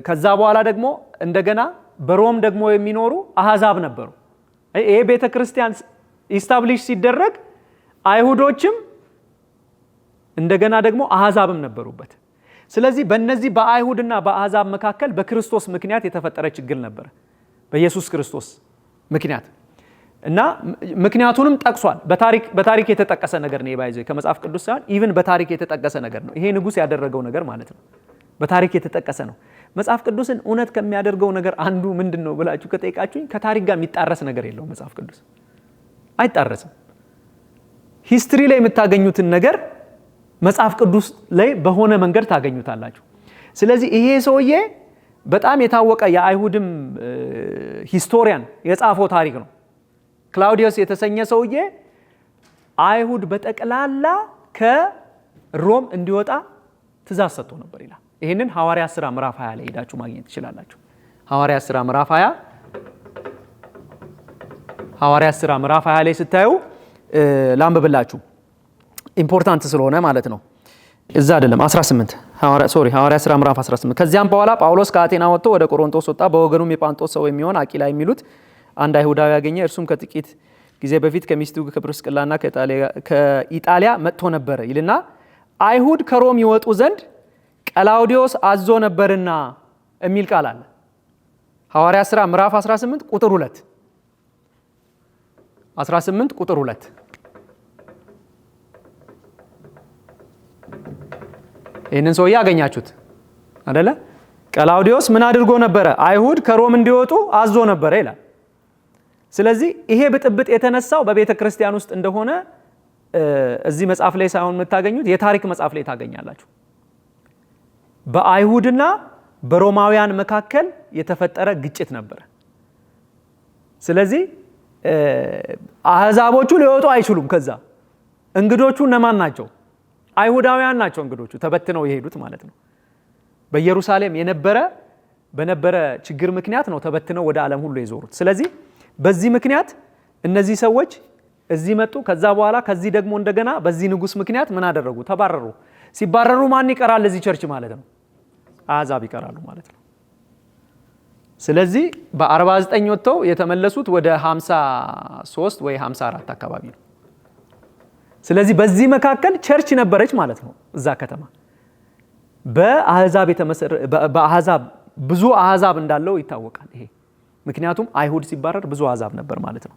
ከዛ በኋላ ደግሞ እንደገና በሮም ደግሞ የሚኖሩ አሕዛብ ነበሩ። ይሄ ቤተክርስቲያን ኢስታብሊሽ ሲደረግ አይሁዶችም እንደገና ደግሞ አሕዛብም ነበሩበት። ስለዚህ በእነዚህ በአይሁድና በአሕዛብ መካከል በክርስቶስ ምክንያት የተፈጠረ ችግር ነበር፣ በኢየሱስ ክርስቶስ ምክንያት እና ምክንያቱንም ጠቅሷል። በታሪክ የተጠቀሰ ነገር ነው። ይባይዘ ከመጽሐፍ ቅዱስ ሳይሆን ኢቭን በታሪክ የተጠቀሰ ነገር ነው። ይሄ ንጉስ ያደረገው ነገር ማለት ነው። በታሪክ የተጠቀሰ ነው። መጽሐፍ ቅዱስን እውነት ከሚያደርገው ነገር አንዱ ምንድነው ብላችሁ ከጠይቃችሁኝ ከታሪክ ጋር የሚጣረስ ነገር የለውም። መጽሐፍ ቅዱስ አይጣረስም። ሂስትሪ ላይ የምታገኙትን ነገር መጽሐፍ ቅዱስ ላይ በሆነ መንገድ ታገኙታላችሁ። ስለዚህ ይሄ ሰውዬ በጣም የታወቀ የአይሁድም ሂስቶሪያን የጻፈው ታሪክ ነው። ክላውዲዮስ የተሰኘ ሰውዬ አይሁድ በጠቅላላ ከሮም እንዲወጣ ትእዛዝ ሰጥቶ ነበር ይላል። ይሄንን ሐዋርያት ሥራ ምዕራፍ 20 ላይ ሄዳችሁ ማግኘት ትችላላችሁ። ሐዋርያት ሥራ ምዕራፍ 20 ላይ ስታዩ ላንብብላችሁ ኢምፖርታንት ስለሆነ ማለት ነው። እዛ አይደለም 18 ሐዋርያት ሥራ ምዕራፍ 18። ከዚያም በኋላ ጳውሎስ ከአቴና ወጥቶ ወደ ቆሮንቶስ ወጣ። በወገኑም የጳንጦስ ሰው የሚሆን አቂላ የሚሉት አንድ አይሁዳዊ ያገኘ። እርሱም ከጥቂት ጊዜ በፊት ከሚስቱ ከፕርስቅላና ከኢጣሊያ መጥቶ ነበር ይልና አይሁድ ከሮም ይወጡ ዘንድ ቀላውዲዮስ አዞ ነበርና የሚል ቃል አለ። ሐዋርያ ሥራ ምዕራፍ 18 ቁጥር 2 18 ቁጥር 2 ይህንን ሰውዬ ያገኛችሁት አይደለ? ቀላውዲዮስ ምን አድርጎ ነበረ? አይሁድ ከሮም እንዲወጡ አዞ ነበረ ይላል። ስለዚህ ይሄ ብጥብጥ የተነሳው በቤተ ክርስቲያን ውስጥ እንደሆነ እዚህ መጽሐፍ ላይ ሳይሆን የምታገኙት የታሪክ መጽሐፍ ላይ ታገኛላችሁ። በአይሁድና በሮማውያን መካከል የተፈጠረ ግጭት ነበረ። ስለዚህ አህዛቦቹ ሊወጡ አይችሉም። ከዛ እንግዶቹ እነማን ናቸው? አይሁዳውያን ናቸው። እንግዶቹ ተበትነው የሄዱት ማለት ነው። በኢየሩሳሌም በነበረ ችግር ምክንያት ነው ተበትነው ወደ ዓለም ሁሉ የዞሩት። ስለዚህ በዚህ ምክንያት እነዚህ ሰዎች እዚህ መጡ። ከዛ በኋላ ከዚህ ደግሞ እንደገና በዚህ ንጉስ ምክንያት ምን አደረጉ? ተባረሩ። ሲባረሩ ማን ይቀራል? እዚህ ቸርች ማለት ነው አሕዛብ ይቀራሉ ማለት ነው። ስለዚህ በ49 ወጥተው የተመለሱት ወደ 53 ወይ 54 አካባቢ ነው። ስለዚህ በዚህ መካከል ቸርች ነበረች ማለት ነው እዛ ከተማ። በአሕዛብ ብዙ አሕዛብ እንዳለው ይታወቃል ይሄ። ምክንያቱም አይሁድ ሲባረር ብዙ አሕዛብ ነበር ማለት ነው።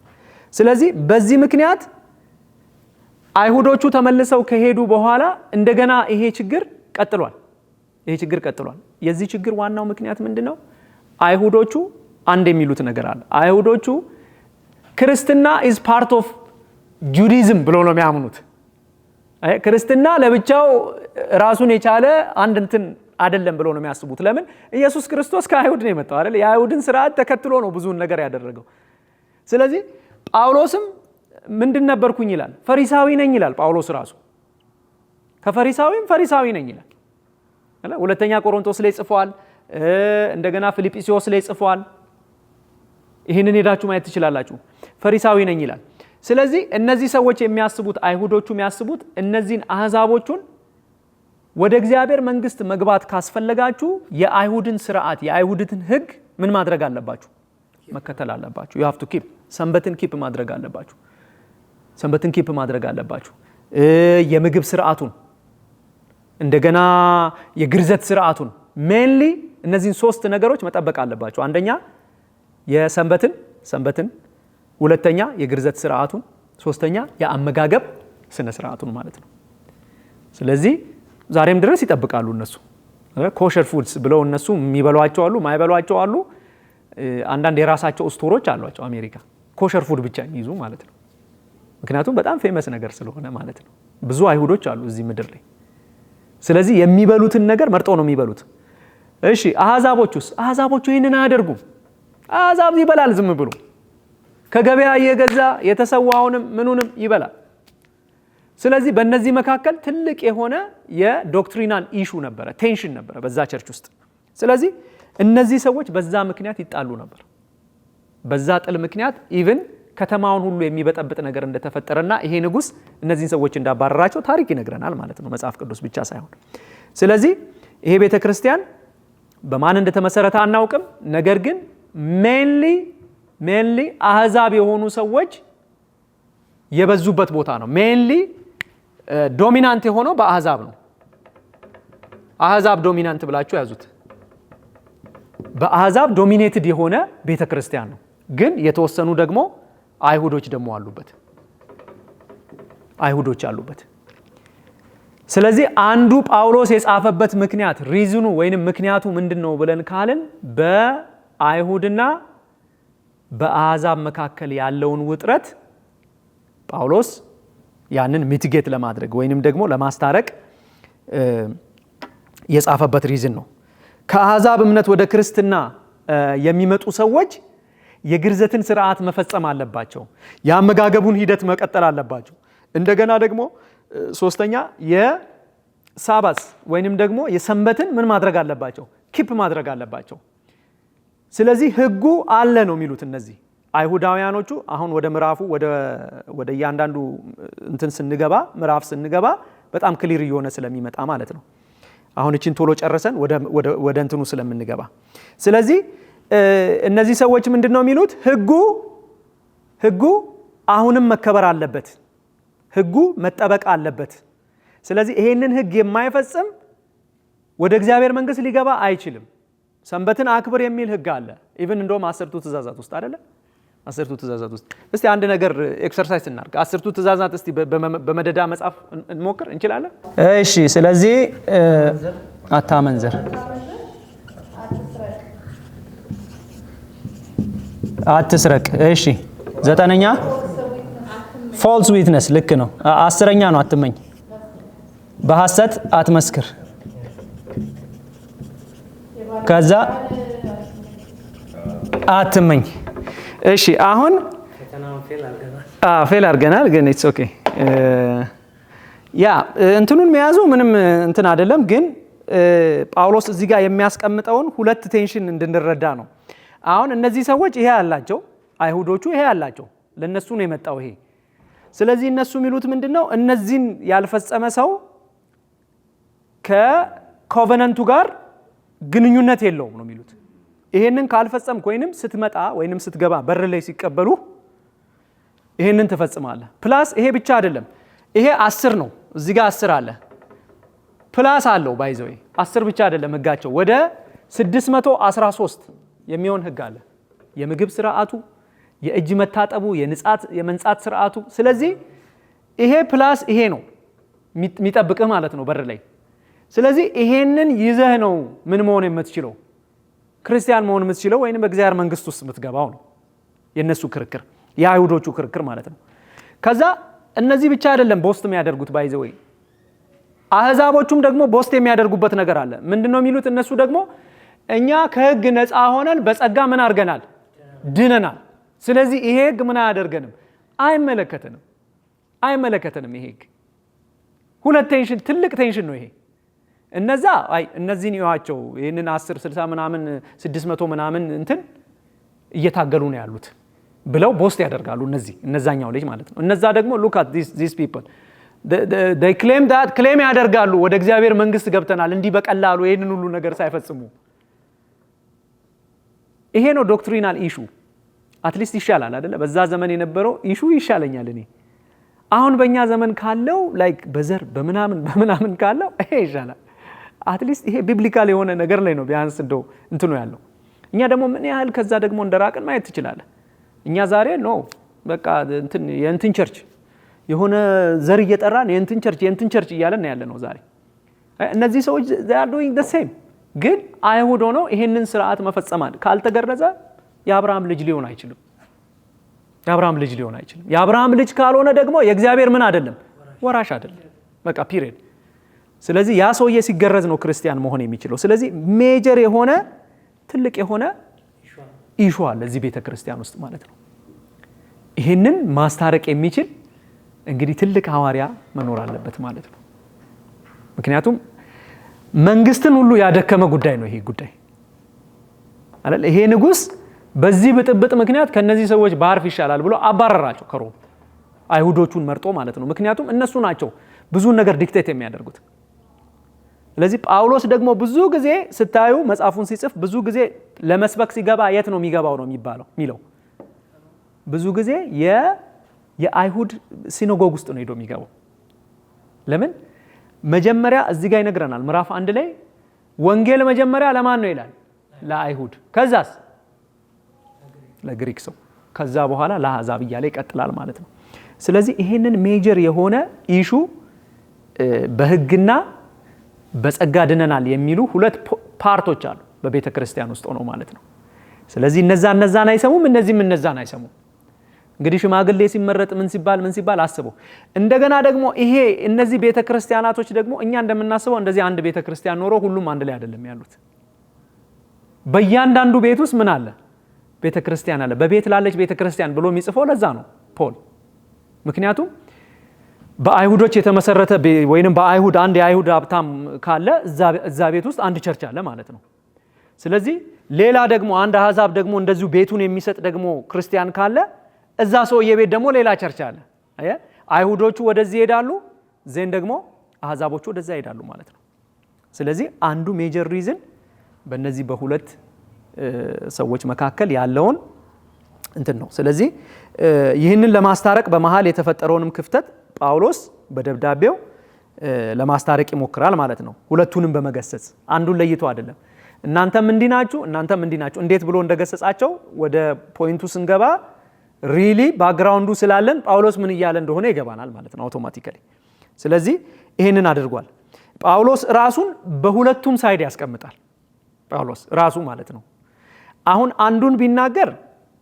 ስለዚህ በዚህ ምክንያት አይሁዶቹ ተመልሰው ከሄዱ በኋላ እንደገና ይሄ ችግር ቀጥሏል። የዚህ ችግር ዋናው ምክንያት ምንድነው? አይሁዶቹ አንድ የሚሉት ነገር አለ። አይሁዶቹ ክርስትና is part of Judaism ብለው ነው የሚያምኑት። ክርስትና ለብቻው ራሱን የቻለ አንድ እንትን አይደለም ብለው ነው የሚያስቡት። ለምን? ኢየሱስ ክርስቶስ ከአይሁድ ነው የመጣው አይደል? የአይሁድን ስርዓት ተከትሎ ነው ብዙውን ነገር ያደረገው። ስለዚህ ጳውሎስም ምንድን ነበርኩኝ ይላል? ፈሪሳዊ ነኝ ይላል ጳውሎስ ራሱ። ከፈሪሳዊም ፈሪሳዊ ነኝ ይላል። ሁለተኛ ቆሮንቶስ ላይ ጽፏል። እንደገና ፊልጵስዩስ ላይ ጽፏል። ይህንን ሄዳችሁ ማየት ትችላላችሁ። ፈሪሳዊ ነኝ ይላል። ስለዚህ እነዚህ ሰዎች የሚያስቡት አይሁዶቹ የሚያስቡት እነዚህን አሕዛቦቹን ወደ እግዚአብሔር መንግስት መግባት ካስፈለጋችሁ የአይሁድን ስርዓት የአይሁድን ሕግ ምን ማድረግ አለባችሁ? መከተል አለባችሁ። you have to keep ሰንበትን ኪፕ ማድረግ አለባችሁ። የምግብ ስርዓቱን እንደገና የግርዘት ስርዓቱን ሜንሊ እነዚህን 3 ነገሮች መጠበቅ አለባችሁ። አንደኛ ሰንበትን፣ ሁለተኛ የግርዘት ስርዓቱን፣ ሶስተኛ የአመጋገብ ስነ ስርዓቱን ማለት ነው። ስለዚህ ዛሬም ድረስ ይጠብቃሉ እነሱ ኮሸር ፉድስ ብለው እነሱ የሚበሏቸው አሉ፣ ማይበሏቸው አሉ። አንዳንድ የራሳቸው ስቶሮች አሏቸው አሜሪካ ኮሸር ፉድ ብቻ ይይዙ ማለት ነው። ምክንያቱም በጣም ፌመስ ነገር ስለሆነ ማለት ነው። ብዙ አይሁዶች አሉ እዚህ ምድር ላይ። ስለዚህ የሚበሉትን ነገር መርጠው ነው የሚበሉት። እሺ አሕዛቦቹ ይህንን አያደርጉም። አሕዛብ ይበላል ዝም ብሎ ከገበያ እየገዛ የተሰዋውንም ምኑንም ይበላል። ስለዚህ በእነዚህ መካከል ትልቅ የሆነ የዶክትሪናል ኢሹ ነበረ፣ ቴንሽን ነበረ በዛ ቸርች ውስጥ። ስለዚህ እነዚህ ሰዎች በዛ ምክንያት ይጣሉ ነበር። በዛ ጥል ምክንያት ኢቭን ከተማውን ሁሉ የሚበጠብጥ ነገር እንደተፈጠረና ይሄ ንጉስ እነዚህን ሰዎች እንዳባረራቸው ታሪክ ይነግረናል ማለት ነው፣ መጽሐፍ ቅዱስ ብቻ ሳይሆን። ስለዚህ ይሄ ቤተክርስቲያን በማን እንደተመሰረተ አናውቅም። ነገር ግን ሜንሊ አሕዛብ የሆኑ ሰዎች የበዙበት ቦታ ነው። ሜንሊ ዶሚናንት የሆነው በአሕዛብ ነው። አሕዛብ ዶሚናንት ብላችሁ ያዙት። በአሕዛብ ዶሚኔትድ የሆነ ቤተክርስቲያን ነው። ግን የተወሰኑ ደግሞ አይሁዶች አሉበት። ስለዚህ አንዱ ጳውሎስ የጻፈበት ምክንያት ሪዝኑ ወይንም ምክንያቱ ምንድነው ብለን ካልን በአይሁድና በአሕዛብ መካከል ያለውን ውጥረት ጳውሎስ ያንን ሚቲጌት ለማድረግ ወይንም ደግሞ ለማስታረቅ የጻፈበት ሪዝን ነው። ከአሕዛብ እምነት ወደ ክርስትና የሚመጡ ሰዎች የግርዘትን ስርዓት መፈጸም አለባቸው። የአመጋገቡን ሂደት መቀጠል አለባቸው። እንደገና ደግሞ ሶስተኛ የሳባስ ወይንም ደግሞ የሰንበትን ምን ማድረግ አለባቸው? ኪፕ ማድረግ አለባቸው። ስለዚህ ህጉ አለ ነው የሚሉት እነዚህ አይሁዳውያኖቹ። አሁን ወደ ምዕራፉ ወደ እያንዳንዱ እንትን ምዕራፍ ስንገባ በጣም ክሊር እየሆነ ስለሚመጣ ማለት ነው። አሁን እቺን ቶሎ ጨርሰን ወደ እንትኑ ስለምንገባ፣ ስለዚህ እነዚህ ሰዎች ምንድነው የሚሉት? ህጉ አሁንም መከበር አለበት፣ ህጉ መጠበቅ አለበት። ስለዚህ ይሄንን ህግ የማይፈጽም ወደ እግዚአብሔር መንግስት ሊገባ አይችልም። ሰንበትን አክብር የሚል ህግ አለ። ኢቭን እንደውም 10ቱ ትእዛዛት ውስጥ አይደለ? 10ቱ ትእዛዛት ውስጥ እስቲ አንድ ነገር ኤክሰርሳይዝ እናድርግ። 10ቱ ትእዛዛት እስቲ በመደዳ መጻፍ እንሞክር እንችላለን? እሺ። ስለዚህ አታመንዝር፣ አትስረቅ። እሺ። 9ኛ ፎልስ ዊትነስ፣ ልክ ነው። 10ኛ ነው አትመኝ፣ በሐሰት አትመስክር። ከዛ አትመኝ። እሺ አሁን ፌል አድርገናል፣ ግን ኢትስ ኦኬ። ያ እንትኑን መያዙ ምንም እንትን አይደለም፣ ግን ጳውሎስ እዚህ ጋር የሚያስቀምጠውን ሁለት ቴንሽን እንድንረዳ ነው። አሁን እነዚህ ሰዎች ይሄ አላቸው፣ አይሁዶቹ ይሄ አላቸው፣ ለነሱ ነው የመጣው ይሄ። ስለዚህ እነሱ የሚሉት ምንድነው? እነዚህን ያልፈጸመ ሰው ከኮቨነንቱ ጋር ግንኙነት የለውም ነው የሚሉት። ይሄንን ካልፈጸምክ ወይንም ስትመጣ ወይንም ስትገባ በር ላይ ሲቀበሉ ይሄንን ትፈጽማለህ። ፕላስ ይሄ ብቻ አይደለም፣ ይሄ 10 ነው። እዚህ ጋር 10 አለ፣ ፕላስ አለው። ባይዘው 10 ብቻ አይደለም ህጋቸው፣ ወደ 613 የሚሆን ህግ አለ። የምግብ ስርዓቱ፣ የእጅ መታጠቡ፣ የመንጻት ስርዓቱ። ስለዚህ ይሄ ፕላስ ይሄ ነው የሚጠብቅህ ማለት ነው በር ላይ። ስለዚህ ይሄንን ይዘህ ነው ምን መሆን የምትችለው? ክርስቲያን መሆን የምትችለው ወይንም በእግዚአብሔር መንግስት ውስጥ የምትገባው ነው የነሱ ክርክር፣ የአይሁዶቹ ክርክር ማለት ነው። ከዛ እነዚህ ብቻ አይደለም ቦስት የሚያደርጉት ባይዘው፣ አህዛቦቹም ደግሞ ቦስት የሚያደርጉበት ነገር አለ። ምንድነው የሚሉት እነሱ ደግሞ? እኛ ከህግ ነፃ ሆነን በጸጋ ምን አድርገናል? ድነናል። ስለዚህ ይሄ ህግ ምን አያደርገንም? አይመለከተንም። ይሄ ህግ ሁለት ቴንሽን፣ ትልቅ ቴንሽን ነው ይሄ። እነዛ እነዚህን ይዋቸው ይህንን 10 60 ምናምን 600 ምናምን እንትን እየታገሉ ነው ያሉት ብለው ቦስት ያደርጋሉ። እነዛኛው ልጅ ማለት ነው። እነዛ ደግሞ look at these people, they claim that claim ያደርጋሉ ወደ እግዚአብሔር መንግስት ገብተናል እንዲህ በቀላሉ ይሄንን ሁሉ ነገር ሳይፈጽሙ። ይሄ ነው ዶክትሪናል ኢሹ። አትሊስት ይሻላል አይደለ? በዛ ዘመን የነበረው ኢሹ ይሻለኛል እኔ። አሁን በእኛ ዘመን ካለው ላይክ በዘር በምናምን ካለው ይሄ ይሻላል። አትሊስት ይሄ ቢብሊካል የሆነ ነገር ላይ ነው ቢያንስ እንደው እንትኑ ያለው። እኛ ደግሞ ምን ያህል ከዛ ደግሞ እንደራቅን ማየት ትችላለህ። እኛ ዛሬ ነው በቃ የእንትን ቸርች የሆነ ዘር እየጠራን የእንትን ቸርች እያለን ያለ ነው ዛሬ። እነዚህ ሰዎች they are doing the same፣ ግን አይሁድ ሆነው ይሄንን ስርዓት መፈጸማል ካልተገረዘ የአብርሃም ልጅ ሊሆን አይችልም። የአብርሃም ልጅ ካልሆነ ደግሞ የእግዚአብሔር ምን አይደለም? ወራሽ አይደለም። በቃ ፒሪየድ። ስለዚህ ያ ሰውዬ ሲገረዝ ነው ክርስቲያን መሆን የሚችለው። ስለዚህ ሜጀር የሆነ ትልቅ የሆነ ኢሹ አለ እዚህ ቤተክርስቲያን ውስጥ ማለት ነው። ይሄንን ማስታረቅ የሚችል እንግዲህ ትልቅ ሐዋርያ መኖር አለበት ማለት ነው። ምክንያቱም መንግስትን ሁሉ ያደከመ ጉዳይ ነው ይሄ ጉዳይ አይደል? ይሄ ንጉስ በዚህ ብጥብጥ ምክንያት ከነዚህ ሰዎች ባርፍ ይሻላል ብሎ አባረራቸው ከሮም፣ አይሁዶቹን መርጦ ማለት ነው። ምክንያቱም እነሱ ናቸው ብዙ ነገር ዲክቴት የሚያደርጉት። ስለዚህ ጳውሎስ ደግሞ ብዙ ጊዜ ስታዩ መጽሐፉን ሲጽፍ ብዙ ጊዜ ለመስበክ ሲገባ የት ነው የሚገባው ነው የሚለው ብዙ ጊዜ የአይሁድ ሲኖጎግ ውስጥ ነው ሄዶ የሚገባው። ለምን? መጀመሪያ እዚህ ጋር ይነግረናል ምዕራፍ 1 ላይ ወንጌል መጀመሪያ ለማን ነው ይላል? ለአይሁድ፣ ከዛስ ለግሪክ ሰው፣ ከዛ በኋላ ለአሕዛብ እያለ ይቀጥላል ማለት ነው። ስለዚህ ይሄንን ሜጀር የሆነ ኢሹ በህግና በጸጋ ድነናል የሚሉ ሁለት ፓርቶች አሉ በቤተ ክርስቲያን ውስጥ ነው ማለት ነው። ስለዚህ እነዛን አይሰሙም፣ እነዛን አይሰሙም። እንግዲህ ሽማግሌ ሲመረጥ ምን ሲባል አስበው። እንደገና ደግሞ ይሄ እነዚህ ቤተ ክርስቲያናቶች ደግሞ እኛ እንደምናስበው እንደዚህ አንድ ቤተ ክርስቲያን ኖሮ ሁሉም አንድ ላይ አይደለም ያሉት። በእያንዳንዱ ቤት ውስጥ ምን አለ? ቤተ ክርስቲያን አለ። በቤት ላለች ቤተ ክርስቲያን ብሎ የሚጽፈው ለዛ ነው ፖል። ምክንያቱም በአይሁዶች የተመሰረተ ወይንም በአይሁድ አንድ የአይሁድ ሀብታም ካለ እዛ ቤት ውስጥ አንድ ቸርች አለ ማለት ነው። ስለዚህ ሌላ ደግሞ አንድ አሕዛብ ደግሞ እንደዚሁ ቤቱን የሚሰጥ ደግሞ ክርስቲያን ካለ እዛ ሰውዬ ቤት ደግሞ ሌላ ቸርች አለ። አይሁዶቹ ወደዚህ ይሄዳሉ፣ ዜን ደግሞ አሕዛቦቹ ወደዛ ይሄዳሉ ማለት ነው። ስለዚህ አንዱ ሜጀር ሪዝን በእነዚህ በሁለት ሰዎች መካከል ያለውን እንትን ነው። ስለዚህ ይህንን ለማስታረቅ በመሃል የተፈጠረውንም ክፍተት ጳውሎስ በደብዳቤው ለማስታረቅ ይሞክራል ማለት ነው። ሁለቱንም በመገሰጽ አንዱን ለይቶ አይደለም። እናንተም እንዲናችሁ እንዴት ብሎ እንደገሰጻቸው ወደ ፖይንቱ ስንገባ ሪሊ ባክግራውንዱ ስላለን ጳውሎስ ምን እያለ እንደሆነ ይገባናል ማለት ነው አውቶማቲካሊ። ስለዚህ ይሄንን አድርጓል። ጳውሎስ ራሱን በሁለቱም ሳይድ ያስቀምጣል። ጳውሎስ ራሱ ማለት ነው። አሁን አንዱን ቢናገር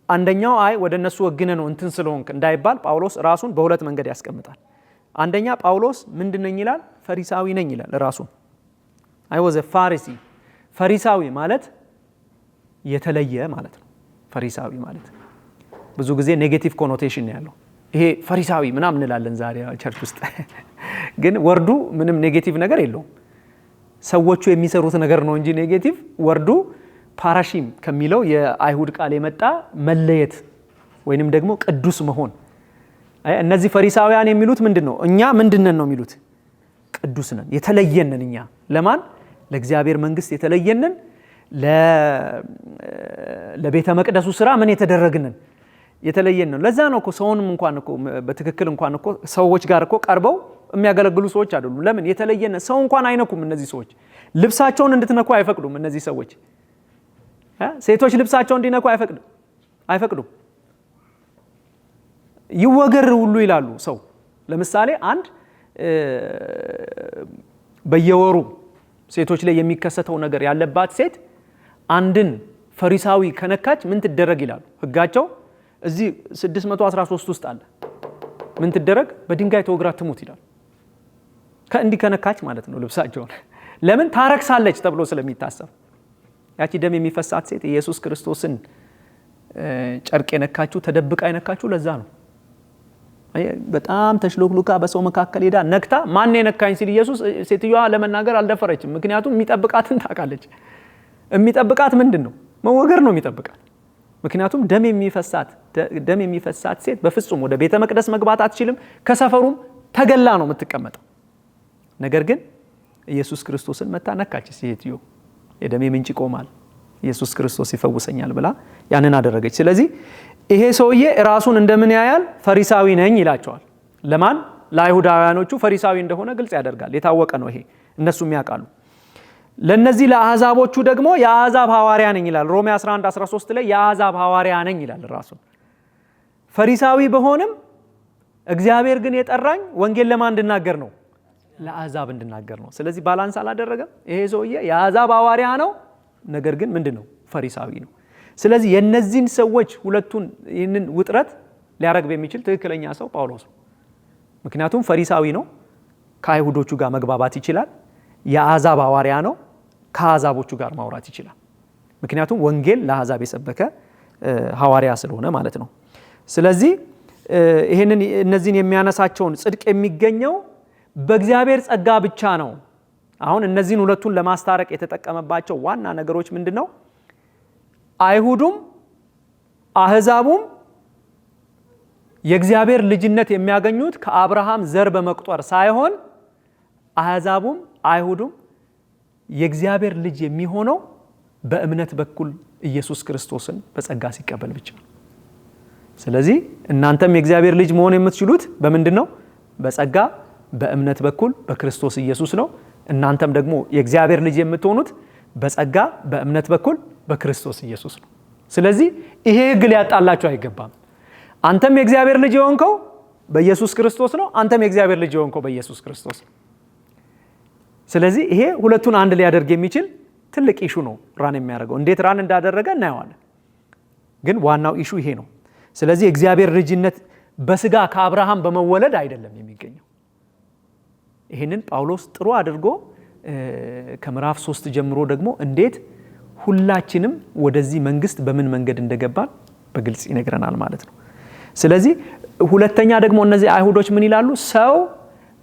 አንደኛው አይ ወደ እነሱ ወግነ ነው እንትን ስለሆንክ እንዳይባል ጳውሎስ ራሱን በሁለት መንገድ ያስቀምጣል። አንደኛ ጳውሎስ ምንድነኝ ይላል? ፈሪሳዊ ነኝ ይላል ራሱን። አይ ዋዝ አ ፋሪሲ። ፈሪሳዊ ማለት የተለየ ማለት ነው። ፈሪሳዊ ማለት ብዙ ጊዜ ኔጌቲቭ ኮኖቴሽን ያለው ይሄ ፈሪሳዊ ምናምን እንላለን ዛሬ ቸርች ውስጥ ግን ወርዱ ምንም ኔጌቲቭ ነገር የለውም። ሰዎቹ የሚሰሩት ነገር ነው እንጂ ኔጌቲቭ ወርዱ ፓራሺም ከሚለው የአይሁድ ቃል የመጣ መለየት ወይንም ደግሞ ቅዱስ መሆን። እነዚህ ፈሪሳውያን የሚሉት ምንድነው? እኛ ምንድነን ነው የሚሉት? ቅዱስ ነን፣ የተለየን ነን። እኛ ለማን? ለእግዚአብሔር መንግስት የተለየን ነን። ለቤተ መቅደሱ ስራ ምን የተደረግነን የተለየን ነው። ለዛ ነው እኮ ሰውንም እንኳን እኮ በትክክል እንኳን እኮ ሰዎች ጋር እኮ ቀርበው የሚያገለግሉ ሰዎች አይደሉም። ለምን? የተለየን ሰው እንኳን አይነኩም። እነዚህ ሰዎች ልብሳቸውን እንድትነኩ አይፈቅዱም። እነዚህ ሰዎች ሴቶች ልብሳቸውን እንዲነኩ አይፈቅዱም። ይወገር ሁሉ ይላሉ። ሰው ለምሳሌ አንድ በየወሩ ሴቶች ላይ የሚከሰተው ነገር ያለባት ሴት አንድን ፈሪሳዊ ከነካች ምን ትደረግ ይላሉ ህጋቸው። እዚህ 613 ውስጥ አለ። ምን ትደረግ? በድንጋይ ተወግራ ትሙት ይላል። ከእንዲህ ከነካች ማለት ነው ልብሳቸውን። ለምን? ታረክሳለች ተብሎ ስለሚታሰብ። ያቺ ደም የሚፈሳት ሴት ኢየሱስ ክርስቶስን ጨርቅ የነካችው ተደብቃ የነካችው ለዛ ነው። በጣም ተሽሎክሉካ በሰው መካከል ሄዳ ነክታ ማን የነካኝ ሲል ኢየሱስ ሴትዮዋ ለመናገር አልደፈረችም። ምክንያቱም የሚጠብቃትን ታውቃለች። የሚጠብቃት ምንድነው? መወገር ነው የሚጠብቃት። ምክንያቱም ደም የሚፈሳት ሴት በፍጹም ወደ ቤተ መቅደስ መግባት አትችልም። ከሰፈሩም ተገላ ነው የምትቀመጠው። ነገር ግን ኢየሱስ ክርስቶስን መታ ነካች ሴትዮ። የደሜ ምንጭ ቆማል፣ ኢየሱስ ክርስቶስ ይፈውሰኛል ብላ ያንን አደረገች። ስለዚህ ይሄ ሰውዬ ራሱን እንደምን ያያል? ፈሪሳዊ ነኝ ይላቸዋል። ለማን? ለአይሁዳውያኖቹ ፈሪሳዊ እንደሆነ ግልጽ ያደርጋል። የታወቀ ነው ይሄ፣ እነሱም ያውቃሉ። ለነዚህ ለአሕዛቦቹ ደግሞ የአሕዛብ ሐዋርያ ነኝ ይላል። ሮሜ 11:13 ላይ የአሕዛብ ሐዋርያ ነኝ ይላል ራሱን። ፈሪሳዊ በሆንም እግዚአብሔር ግን የጠራኝ ወንጌል ለማን እንድናገር ነው? ለአሕዛብ እንድናገር ነው። ስለዚህ ባላንስ አላደረገም። ይሄ ሰውዬ የአሕዛብ ሐዋርያ ነው፣ ነገር ግን ምንድነው? ፈሪሳዊ ነው። ስለዚህ የነዚህን ሰዎች ሁለቱን ይህንን ውጥረት ሊያረግብ የሚችል ትክክለኛ ሰው ጳውሎስ ነው። ምክንያቱም ፈሪሳዊ ነው፣ ከአይሁዶቹ ጋር መግባባት ይችላል። የአሕዛብ ሐዋርያ ነው፣ ከአሕዛቦቹ ጋር ማውራት ይችላል። ምክንያቱም ወንጌል ለአሕዛብ የሰበከ ሐዋርያ ስለሆነ ማለት ነው። ስለዚህ እነዚህን የሚያነሳቸውን ጽድቅ የሚገኘው በእግዚአብሔር ጸጋ ብቻ ነው። አሁን እነዚህን ሁለቱን ለማስታረቅ የተጠቀመባቸው ዋና ነገሮች ምንድነው? አይሁዱም አሕዛቡም የእግዚአብሔር ልጅነት የሚያገኙት ከአብርሃም ዘር በመቁጠር ሳይሆን አሕዛቡም አይሁዱም የእግዚአብሔር ልጅ የሚሆነው በእምነት በኩል ኢየሱስ ክርስቶስን በጸጋ ሲቀበል ብቻ። ስለዚህ እናንተም የእግዚአብሔር ልጅ መሆን የምትችሉት በምንድነው? በጸጋ በእምነት በኩል በክርስቶስ ኢየሱስ ነው። እናንተም ደግሞ የእግዚአብሔር ልጅ የምትሆኑት በጸጋ በእምነት በኩል በክርስቶስ ኢየሱስ ነው። ስለዚህ ይሄ ሕግ ሊያጣላችሁ አይገባም። አንተም የእግዚአብሔር ልጅ የሆንከው በኢየሱስ ክርስቶስ ነው። አንተም የእግዚአብሔር ልጅ የሆንከው በኢየሱስ ክርስቶስ ነው። ስለዚህ ይሄ ሁለቱን አንድ ሊያደርግ የሚችል ትልቅ ኢሹ ነው ራን የሚያደርገው። እንዴት ራን እንዳደረገ እናየዋለን። ግን ዋናው ኢሹ ይሄ ነው። ስለዚህ የእግዚአብሔር ልጅነት በስጋ ከአብርሃም በመወለድ አይደለም የሚገኘው። ይሄንን ጳውሎስ ጥሩ አድርጎ ከምዕራፍ 3 ጀምሮ ደግሞ እንዴት ሁላችንም ወደዚህ መንግስት በምን መንገድ እንደገባን በግልጽ ይነግረናል ማለት ነው። ስለዚህ ሁለተኛ ደግሞ እነዚህ አይሁዶች ምን ይላሉ? ሰው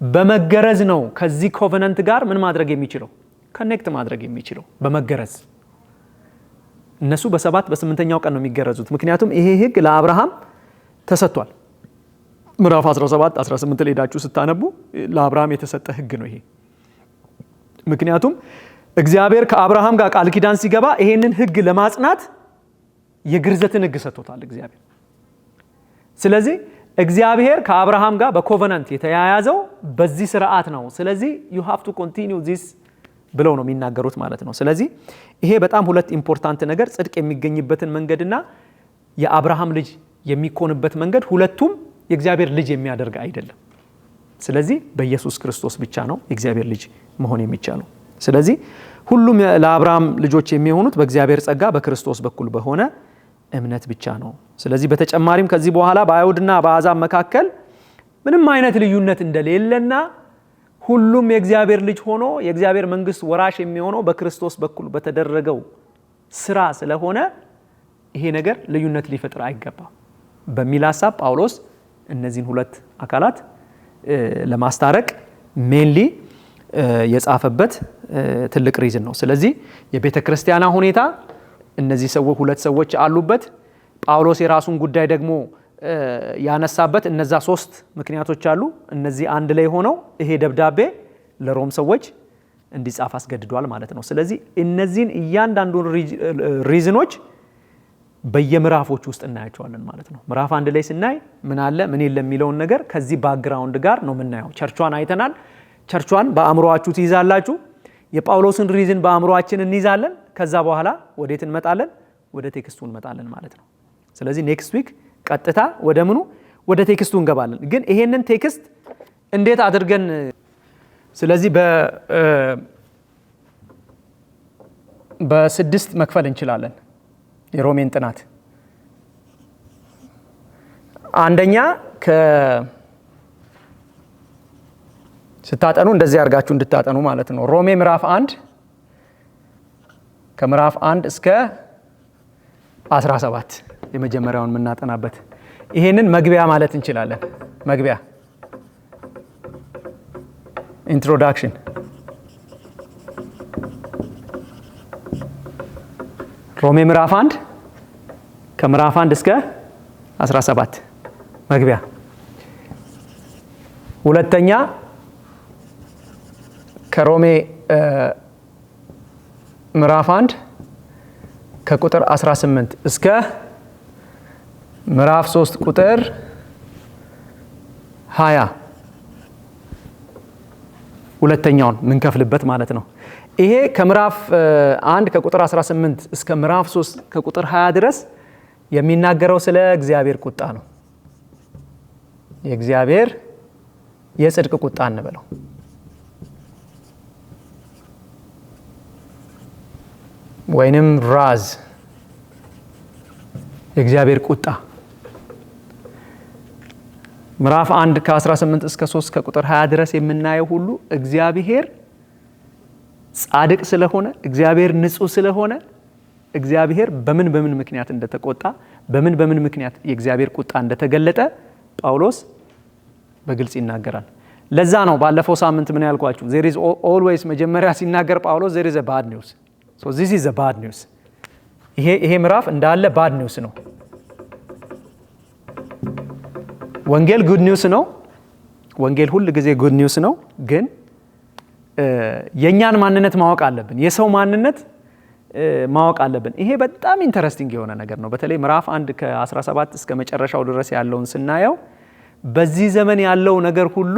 በመገረዝ ነው ከዚህ ኮቨናንት ጋር ምን ማድረግ የሚችለው? ኮኔክት ማድረግ የሚችለው በመገረዝ። እነሱ በ7 በ8ኛው ቀን ነው የሚገረዙት። ምክንያቱም ይሄ ሕግ ለአብርሃም ተሰጥቷል። ምዕራፍ 17 18 ላይ ሄዳችሁ ስታነቡ ለአብርሃም የተሰጠ ሕግ ነው ይሄ። ምክንያቱም እግዚአብሔር ከአብርሃም ጋር ቃል ኪዳን ሲገባ ይሄንን ሕግ ለማጽናት የግርዘትን ሕግ ሰጥቶታል እግዚአብሔር። ስለዚህ እግዚአብሔር ከአብርሃም ጋር በኮቨናንት የተያያዘው በዚህ ስርዓት ነው። ስለዚህ you have to continue this ብለው ነው የሚናገሩት ማለት ነው። ስለዚህ ይሄ በጣም ሁለት ኢምፖርታንት ነገር ጽድቅ የሚገኝበትን መንገድና የአብርሃም ልጅ የሚኮንበት መንገድ ሁለቱም የእግዚአብሔር ልጅ የሚያደርግ አይደለም። ስለዚህ በኢየሱስ ክርስቶስ ብቻ ነው የእግዚአብሔር ልጅ መሆን የሚቻለው። ስለዚህ ሁሉም ለአብርሃም ልጆች የሚሆኑት በእግዚአብሔር ጸጋ በክርስቶስ በኩል በሆነ እምነት ብቻ ነው። ስለዚህ በተጨማሪም ከዚህ በኋላ በአይሁድና በአሕዛብ መካከል ምንም አይነት ልዩነት እንደሌለና ሁሉም የእግዚአብሔር ልጅ ሆኖ የእግዚአብሔር መንግስት ወራሽ የሚሆነው በክርስቶስ በኩል በተደረገው ስራ ስለሆነ ይሄ ነገር ልዩነት ሊፈጥር አይገባም በሚል ሐሳብ ጳውሎስ እነዚህን ሁለት አካላት ለማስታረቅ ሜንሊ የጻፈበት ትልቅ ሪዝን ነው። ስለዚህ የቤተክርስቲያና ሁኔታ እነዚህ ሁለት ሰዎች አሉበት። ጳውሎስ የራሱን ጉዳይ ደግሞ ያነሳበት እነዛ ሶስት ምክንያቶች አሉ። እነዚህ አንድ ላይ ሆነው ይሄ ደብዳቤ ለሮም ሰዎች እንዲጻፍ አስገድዷል ማለት ነው። ስለዚህ እነዚህን እያንዳንዱን ሪዝኖች በየምዕራፎች ውስጥ እናያቸዋለን ማለት ነው። ምዕራፍ 1 ላይ ስናይ ምን አለ ምን የለም የሚለውን ነገር ከዚህ ባክግራውንድ ጋር ነው የምናየው። ቸርቿን አይተናል። ቸርቿን በአእምሮአችሁ ትይዛላችሁ። የጳውሎስን ሪዝን በአእምሮአችን እንይዛለን። ከዛ በኋላ ወዴት እንመጣለን? ወደ ቴክስቱ እንመጣለን ማለት ነው። ስለዚህ ኔክስት ዊክ ቀጥታ ወደ ምኑ ወደ ቴክስቱ እንገባለን። ግን ይሄንን ቴክስት እንዴት አድርገን ስለዚህ በስድስት መክፈል እንችላለን የሮሜን ጥናት። አንደኛ ስታጠኑ እንደዚህ አድርጋችሁ እንድታጠኑ ማለት ነው። ሮሜ ምዕራፍ 1 ከምዕራፍ 1 እስከ 17 የመጀመሪያውን የምናጠናበት ይሄንን መግቢያ ማለት እንችላለን። መግቢያ ኢንትሮዳክሽን ሮሜ ምዕራፍ 1 ከምዕራፍ 1 እስከ 17 መግቢያ። ሁለተኛ ከሮሜ ምዕራፍ 1 ከቁጥር 18 እስከ ምዕራፍ 3 ቁጥር 20 ሁለተኛውን ምን ከፍልበት ማለት ነው። ይሄ ከምዕራፍ 1 ከቁጥር 18 እስከ ምዕራፍ 3 ከቁጥር 20 ድረስ የሚናገረው ስለ እግዚአብሔር ቁጣ ነው። የእግዚአብሔር የጽድቅ ቁጣ እንበለው። ወይንም ራዝ የእግዚአብሔር ቁጣ። ምዕራፍ 1 ከ18 እስከ 3 ከቁጥር 20 ድረስ የምናየው ሁሉ እግዚአብሔር ጻድቅ ስለሆነ፣ እግዚአብሔር ንጹህ ስለሆነ፣ እግዚአብሔር በምን ምክንያት እንደተቆጣ፣ በምን ምክንያት የእግዚአብሔር ቁጣ እንደተገለጠ ጳውሎስ በግልጽ ይናገራል። ለዛ ነው ባለፈው ሳምንት ምን ያልኳችሁ there is always መጀመሪያ ሲናገር ጳውሎስ there is a bad news. So this is the bad news. ይሄ ምዕራፍ እንዳለ bad news ነው። ወንጌል good news ነው። ወንጌል ሁሉ ጊዜ good news ነው። ግን የኛን ማንነት ማወቅ አለብን። የሰው ማንነት ማወቅ አለብን። ይሄ በጣም ኢንተረስቲንግ የሆነ ነገር ነው። በተለይ ምዕራፍ 1 ከ17 እስከ መጨረሻው ድረስ ያለውን ስናየው በዚህ ዘመን ያለው ነገር ሁሉ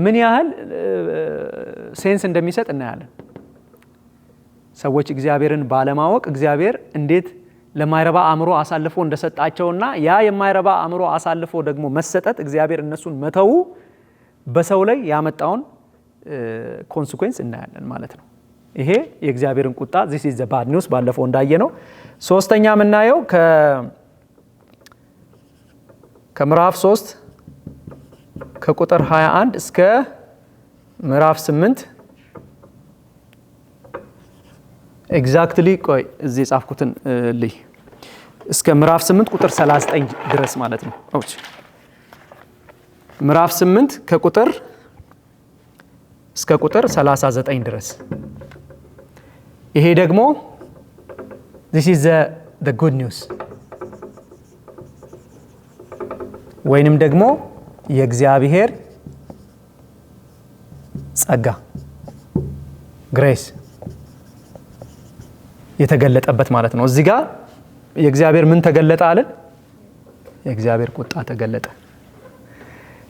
ምን ያህል ሴንስ እንደሚሰጥ እናያለን። ሰዎች እግዚአብሔርን ባለማወቅ እግዚአብሔር እንዴት ለማይረባ አእምሮ አሳልፎ እንደሰጣቸውና ያ የማይረባ አእምሮ አሳልፎ ደግሞ መሰጠት እግዚአብሔር እነሱን መተው በሰው ላይ ያመጣውን ኮንሲኩዌንስ እናያለን ማለት ነው። ይሄ የእግዚአብሔርን ቁጣ this is the bad news ባለፈው እንዳየነው። ሶስተኛ የምናየው ከምዕራፍ 3 ከቁጥር 21 እስከ ምዕራፍ 8 ኤግዛክትሊ ቆይ እዚህ ጻፍኩትን ልይ እስከ ምዕራፍ 8 ቁጥር 39 ድረስ ማለት ነው። ምዕራፍ 8 ከቁጥር እስከ ቁጥር 39 ድረስ ይሄ ደግሞ this is the good news ወይንም ደግሞ የእግዚአብሔር ጸጋ ግሬስ የተገለጠበት ማለት ነው። እዚህ ጋር የእግዚአብሔር ምን ተገለጠ አለን? የእግዚአብሔር ቁጣ ተገለጠ።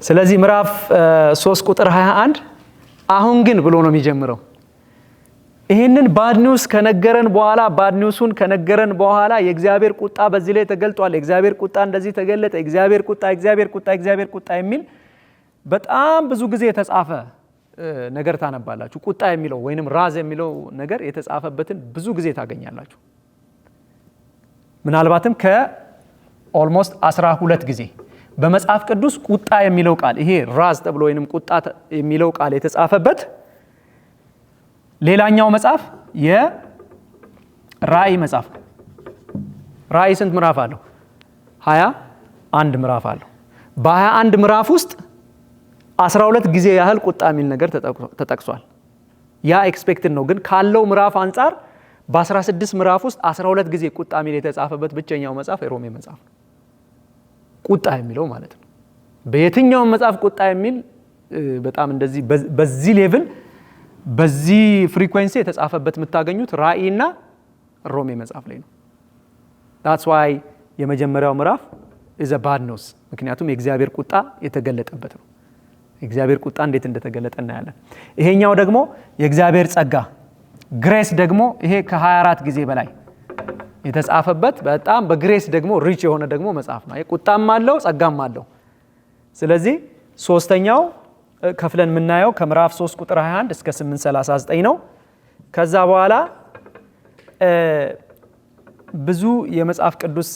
ስለዚህ ምዕራፍ 3 ቁጥር 21 አሁን ግን ብሎ ነው የሚጀምረው። ይህንን ባድ ኒውስ ከነገረን በኋላ ባድ ኒውሱን ከነገረን በኋላ የእግዚአብሔር ቁጣ በዚህ ላይ ተገልጧል፣ የእግዚአብሔር ቁጣ እንደዚህ ተገለጠ፣ የእግዚአብሔር ቁጣ የሚል በጣም ብዙ ጊዜ የተጻፈ ነገር ታነባላችሁ። ቁጣ የሚለው ወይንም ራዝ የሚለው ነገር የተጻፈበትን ብዙ ጊዜ ታገኛላችሁ። ምናልባትም ከኦልሞስት 12 ጊዜ በመጽሐፍ ቅዱስ ቁጣ የሚለው ቃል ይሄ ራዝ ተብሎ ወይንም ቁጣ የሚለው ቃል የተጻፈበት ሌላኛው መጽሐፍ የራእይ መጽሐፍ ነው። ራእይ ስንት ምዕራፍ አለው? 21 ምዕራፍ አለው። በ21 ምዕራፍ ውስጥ 12 ጊዜ ያህል ቁጣ የሚል ነገር ተጠቅሷል። ያ ኤክስፔክትድ ነው፣ ግን ካለው ምዕራፍ አንጻር በ16 ምዕራፍ ውስጥ 12 ጊዜ ቁጣ የሚል የተጻፈበት ብቸኛው መጽሐፍ የሮሜ መጽሐፍ ነው። ቁጣ የሚለው ማለት ነው። በየትኛውም መጽሐፍ ቁጣ የሚል በጣም እንደዚህ በዚህ ሌቭል በዚህ ፍሪኩዌንሲ የተጻፈበት የምታገኙት ራእይና ሮሜ መጽሐፍ ላይ ነው። that's why የመጀመሪያው ምዕራፍ is a bad news፣ ምክንያቱም የእግዚአብሔር ቁጣ የተገለጠበት ነው። የእግዚአብሔር ቁጣ እንዴት እንደተገለጠ እናያለን። ይሄኛው ደግሞ የእግዚአብሔር ጸጋ ግሬስ ደግሞ ይሄ ከ24 ጊዜ በላይ የተጻፈበት በጣም በግሬስ ደግሞ ሪች የሆነ ደግሞ መጽሐፍ ነው። ቁጣም አለው ጸጋም አለው። ስለዚህ ሶስተኛው ከፍለን የምናየው ከምዕራፍ 3 ቁጥር 21 እስከ 8:39 ነው። ከዛ በኋላ ብዙ የመጽሐፍ ቅዱስ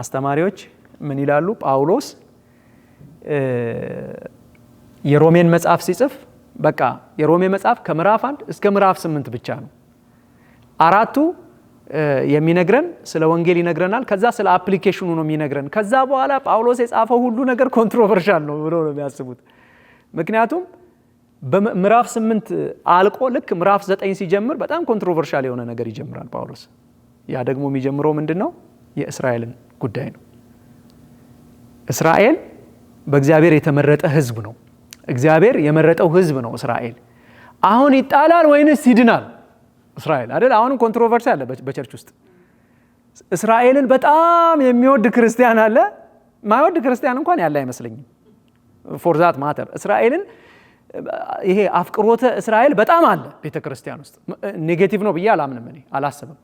አስተማሪዎች ምን ይላሉ? ጳውሎስ የሮሜን መጽሐፍ ሲጽፍ በቃ የሮሜ መጽሐፍ ከምዕራፍ 1 እስከ ምዕራፍ 8 ብቻ ነው። አራቱ የሚነግረን ስለ ወንጌል ይነግረናል። ከዛ ስለ አፕሊኬሽኑ ነው የሚነግረን። ከዛ በኋላ ጳውሎስ የጻፈው ሁሉ ነገር ኮንትሮቨርሻል ነው ብሎ ነው የሚያስቡት። ምክንያቱም በምዕራፍ 8 አልቆ ልክ ምዕራፍ 9 ሲጀምር በጣም ኮንትሮቨርሻል የሆነ ነገር ይጀምራል ጳውሎስ። ያ ደግሞ የሚጀምረው ምንድነው? የእስራኤልን ጉዳይ ነው። እስራኤል በእግዚአብሔር የተመረጠ ህዝብ ነው። እግዚአብሔር የመረጠው ህዝብ ነው እስራኤል። አሁን ይጣላል ወይንስ ይድናል? እስራኤል አይደል? አሁንም ኮንትሮቨርሲ አለ በቸርች ውስጥ። እስራኤልን በጣም የሚወድ ክርስቲያን አለ፣ ማይወድ ክርስቲያን እንኳን ያለ አይመስለኝም። ፎር ዛት ማተር እስራኤልን ይሄ አፍቅሮተ እስራኤል በጣም አለ ቤተክርስቲያን ውስጥ። ኔጌቲቭ ነው ብዬ አላምንም፣ እኔ አላስብም።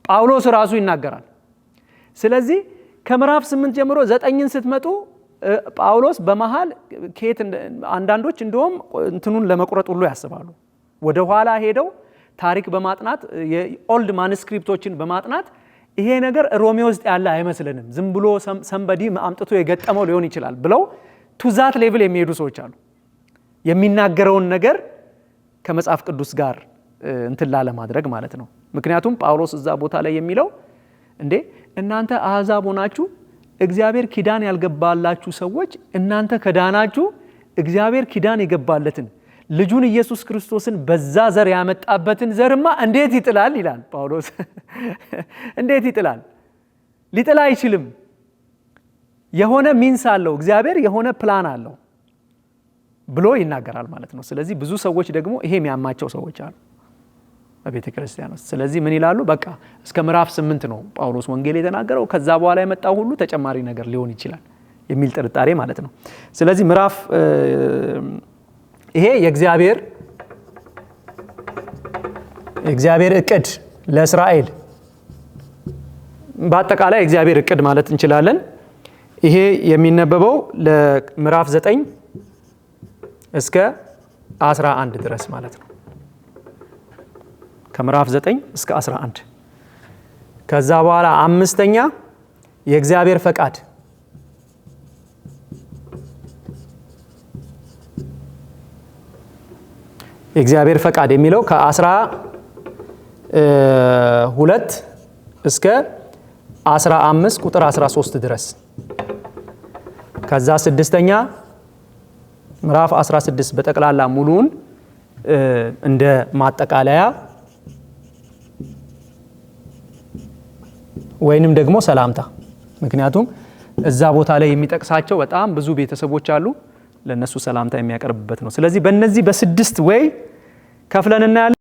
ጳውሎስ ራሱ ይናገራል። ስለዚህ ከምዕራፍ 8 ጀምሮ 9ን ስትመጡ ጳውሎስ በመሃል ከየት አንዳንዶች እንደውም እንትኑን ለመቁረጥ ሁሉ ያስባሉ። ወደ ኋላ ሄደው ታሪክ በማጥናት የኦልድ ማኑስክሪፕቶችን በማጥናት ይሄ ነገር ሮሜ ውስጥ ያለ አይመስልንም፣ ዝም ብሎ ሰምበዲ አምጥቶ የገጠመው ሊሆን ይችላል ብለው ቱዛት ሌቭል የሚሄዱ ሰዎች አሉ። የሚናገረውን ነገር ከመጽሐፍ ቅዱስ ጋር እንትን ላለ ማድረግ ማለት ነው። ምክንያቱም ጳውሎስ እዛ ቦታ ላይ የሚለው እንዴ እናንተ አሕዛብ ሆናችሁ እግዚአብሔር ኪዳን ያልገባላችሁ ሰዎች እናንተ ከዳናችሁ እግዚአብሔር ኪዳን የገባለትን ልጁን ኢየሱስ ክርስቶስን በዛ ዘር ያመጣበትን ዘርማ እንዴት ይጥላል ይላል ጳውሎስ። እንዴት ይጥላል? ሊጥላ አይችልም። የሆነ ሚንስ አለው እግዚአብሔር፣ የሆነ ፕላን አለው ብሎ ይናገራል ማለት ነው። ስለዚህ ብዙ ሰዎች ደግሞ ይሄ የሚያማቸው ሰዎች አሉ በቤተ ክርስቲያን ውስጥ። ስለዚህ ምን ይላሉ? በቃ እስከ ምዕራፍ 8 ነው ጳውሎስ ወንጌል የተናገረው፣ ከዛ በኋላ የመጣው ሁሉ ተጨማሪ ነገር ሊሆን ይችላል የሚል ጥርጣሬ ማለት ነው። ስለዚህ ምዕራፍ ይሄ የእግዚአብሔር እቅድ ለእስራኤል በአጠቃላይ እግዚአብሔር እቅድ ማለት እንችላለን። ይሄ የሚነበበው ለምዕራፍ 9 እስከ 11 ድረስ ማለት ነው። ከምዕራፍ 9 እስከ 11። ከዛ በኋላ አምስተኛ የእግዚአብሔር ፈቃድ የእግዚአብሔር ፈቃድ የሚለው ከ12 እስከ 15 ቁጥር 13 ድረስ። ከዛ ስድስተኛ ምዕራፍ 16 በጠቅላላ ሙሉውን እንደ ማጠቃለያ ወይንም ደግሞ ሰላምታ። ምክንያቱም እዛ ቦታ ላይ የሚጠቅሳቸው በጣም ብዙ ቤተሰቦች አሉ፣ ለነሱ ሰላምታ የሚያቀርብበት ነው። ስለዚህ በእነዚህ በስድስት ወይ ከፍለን እናያለን።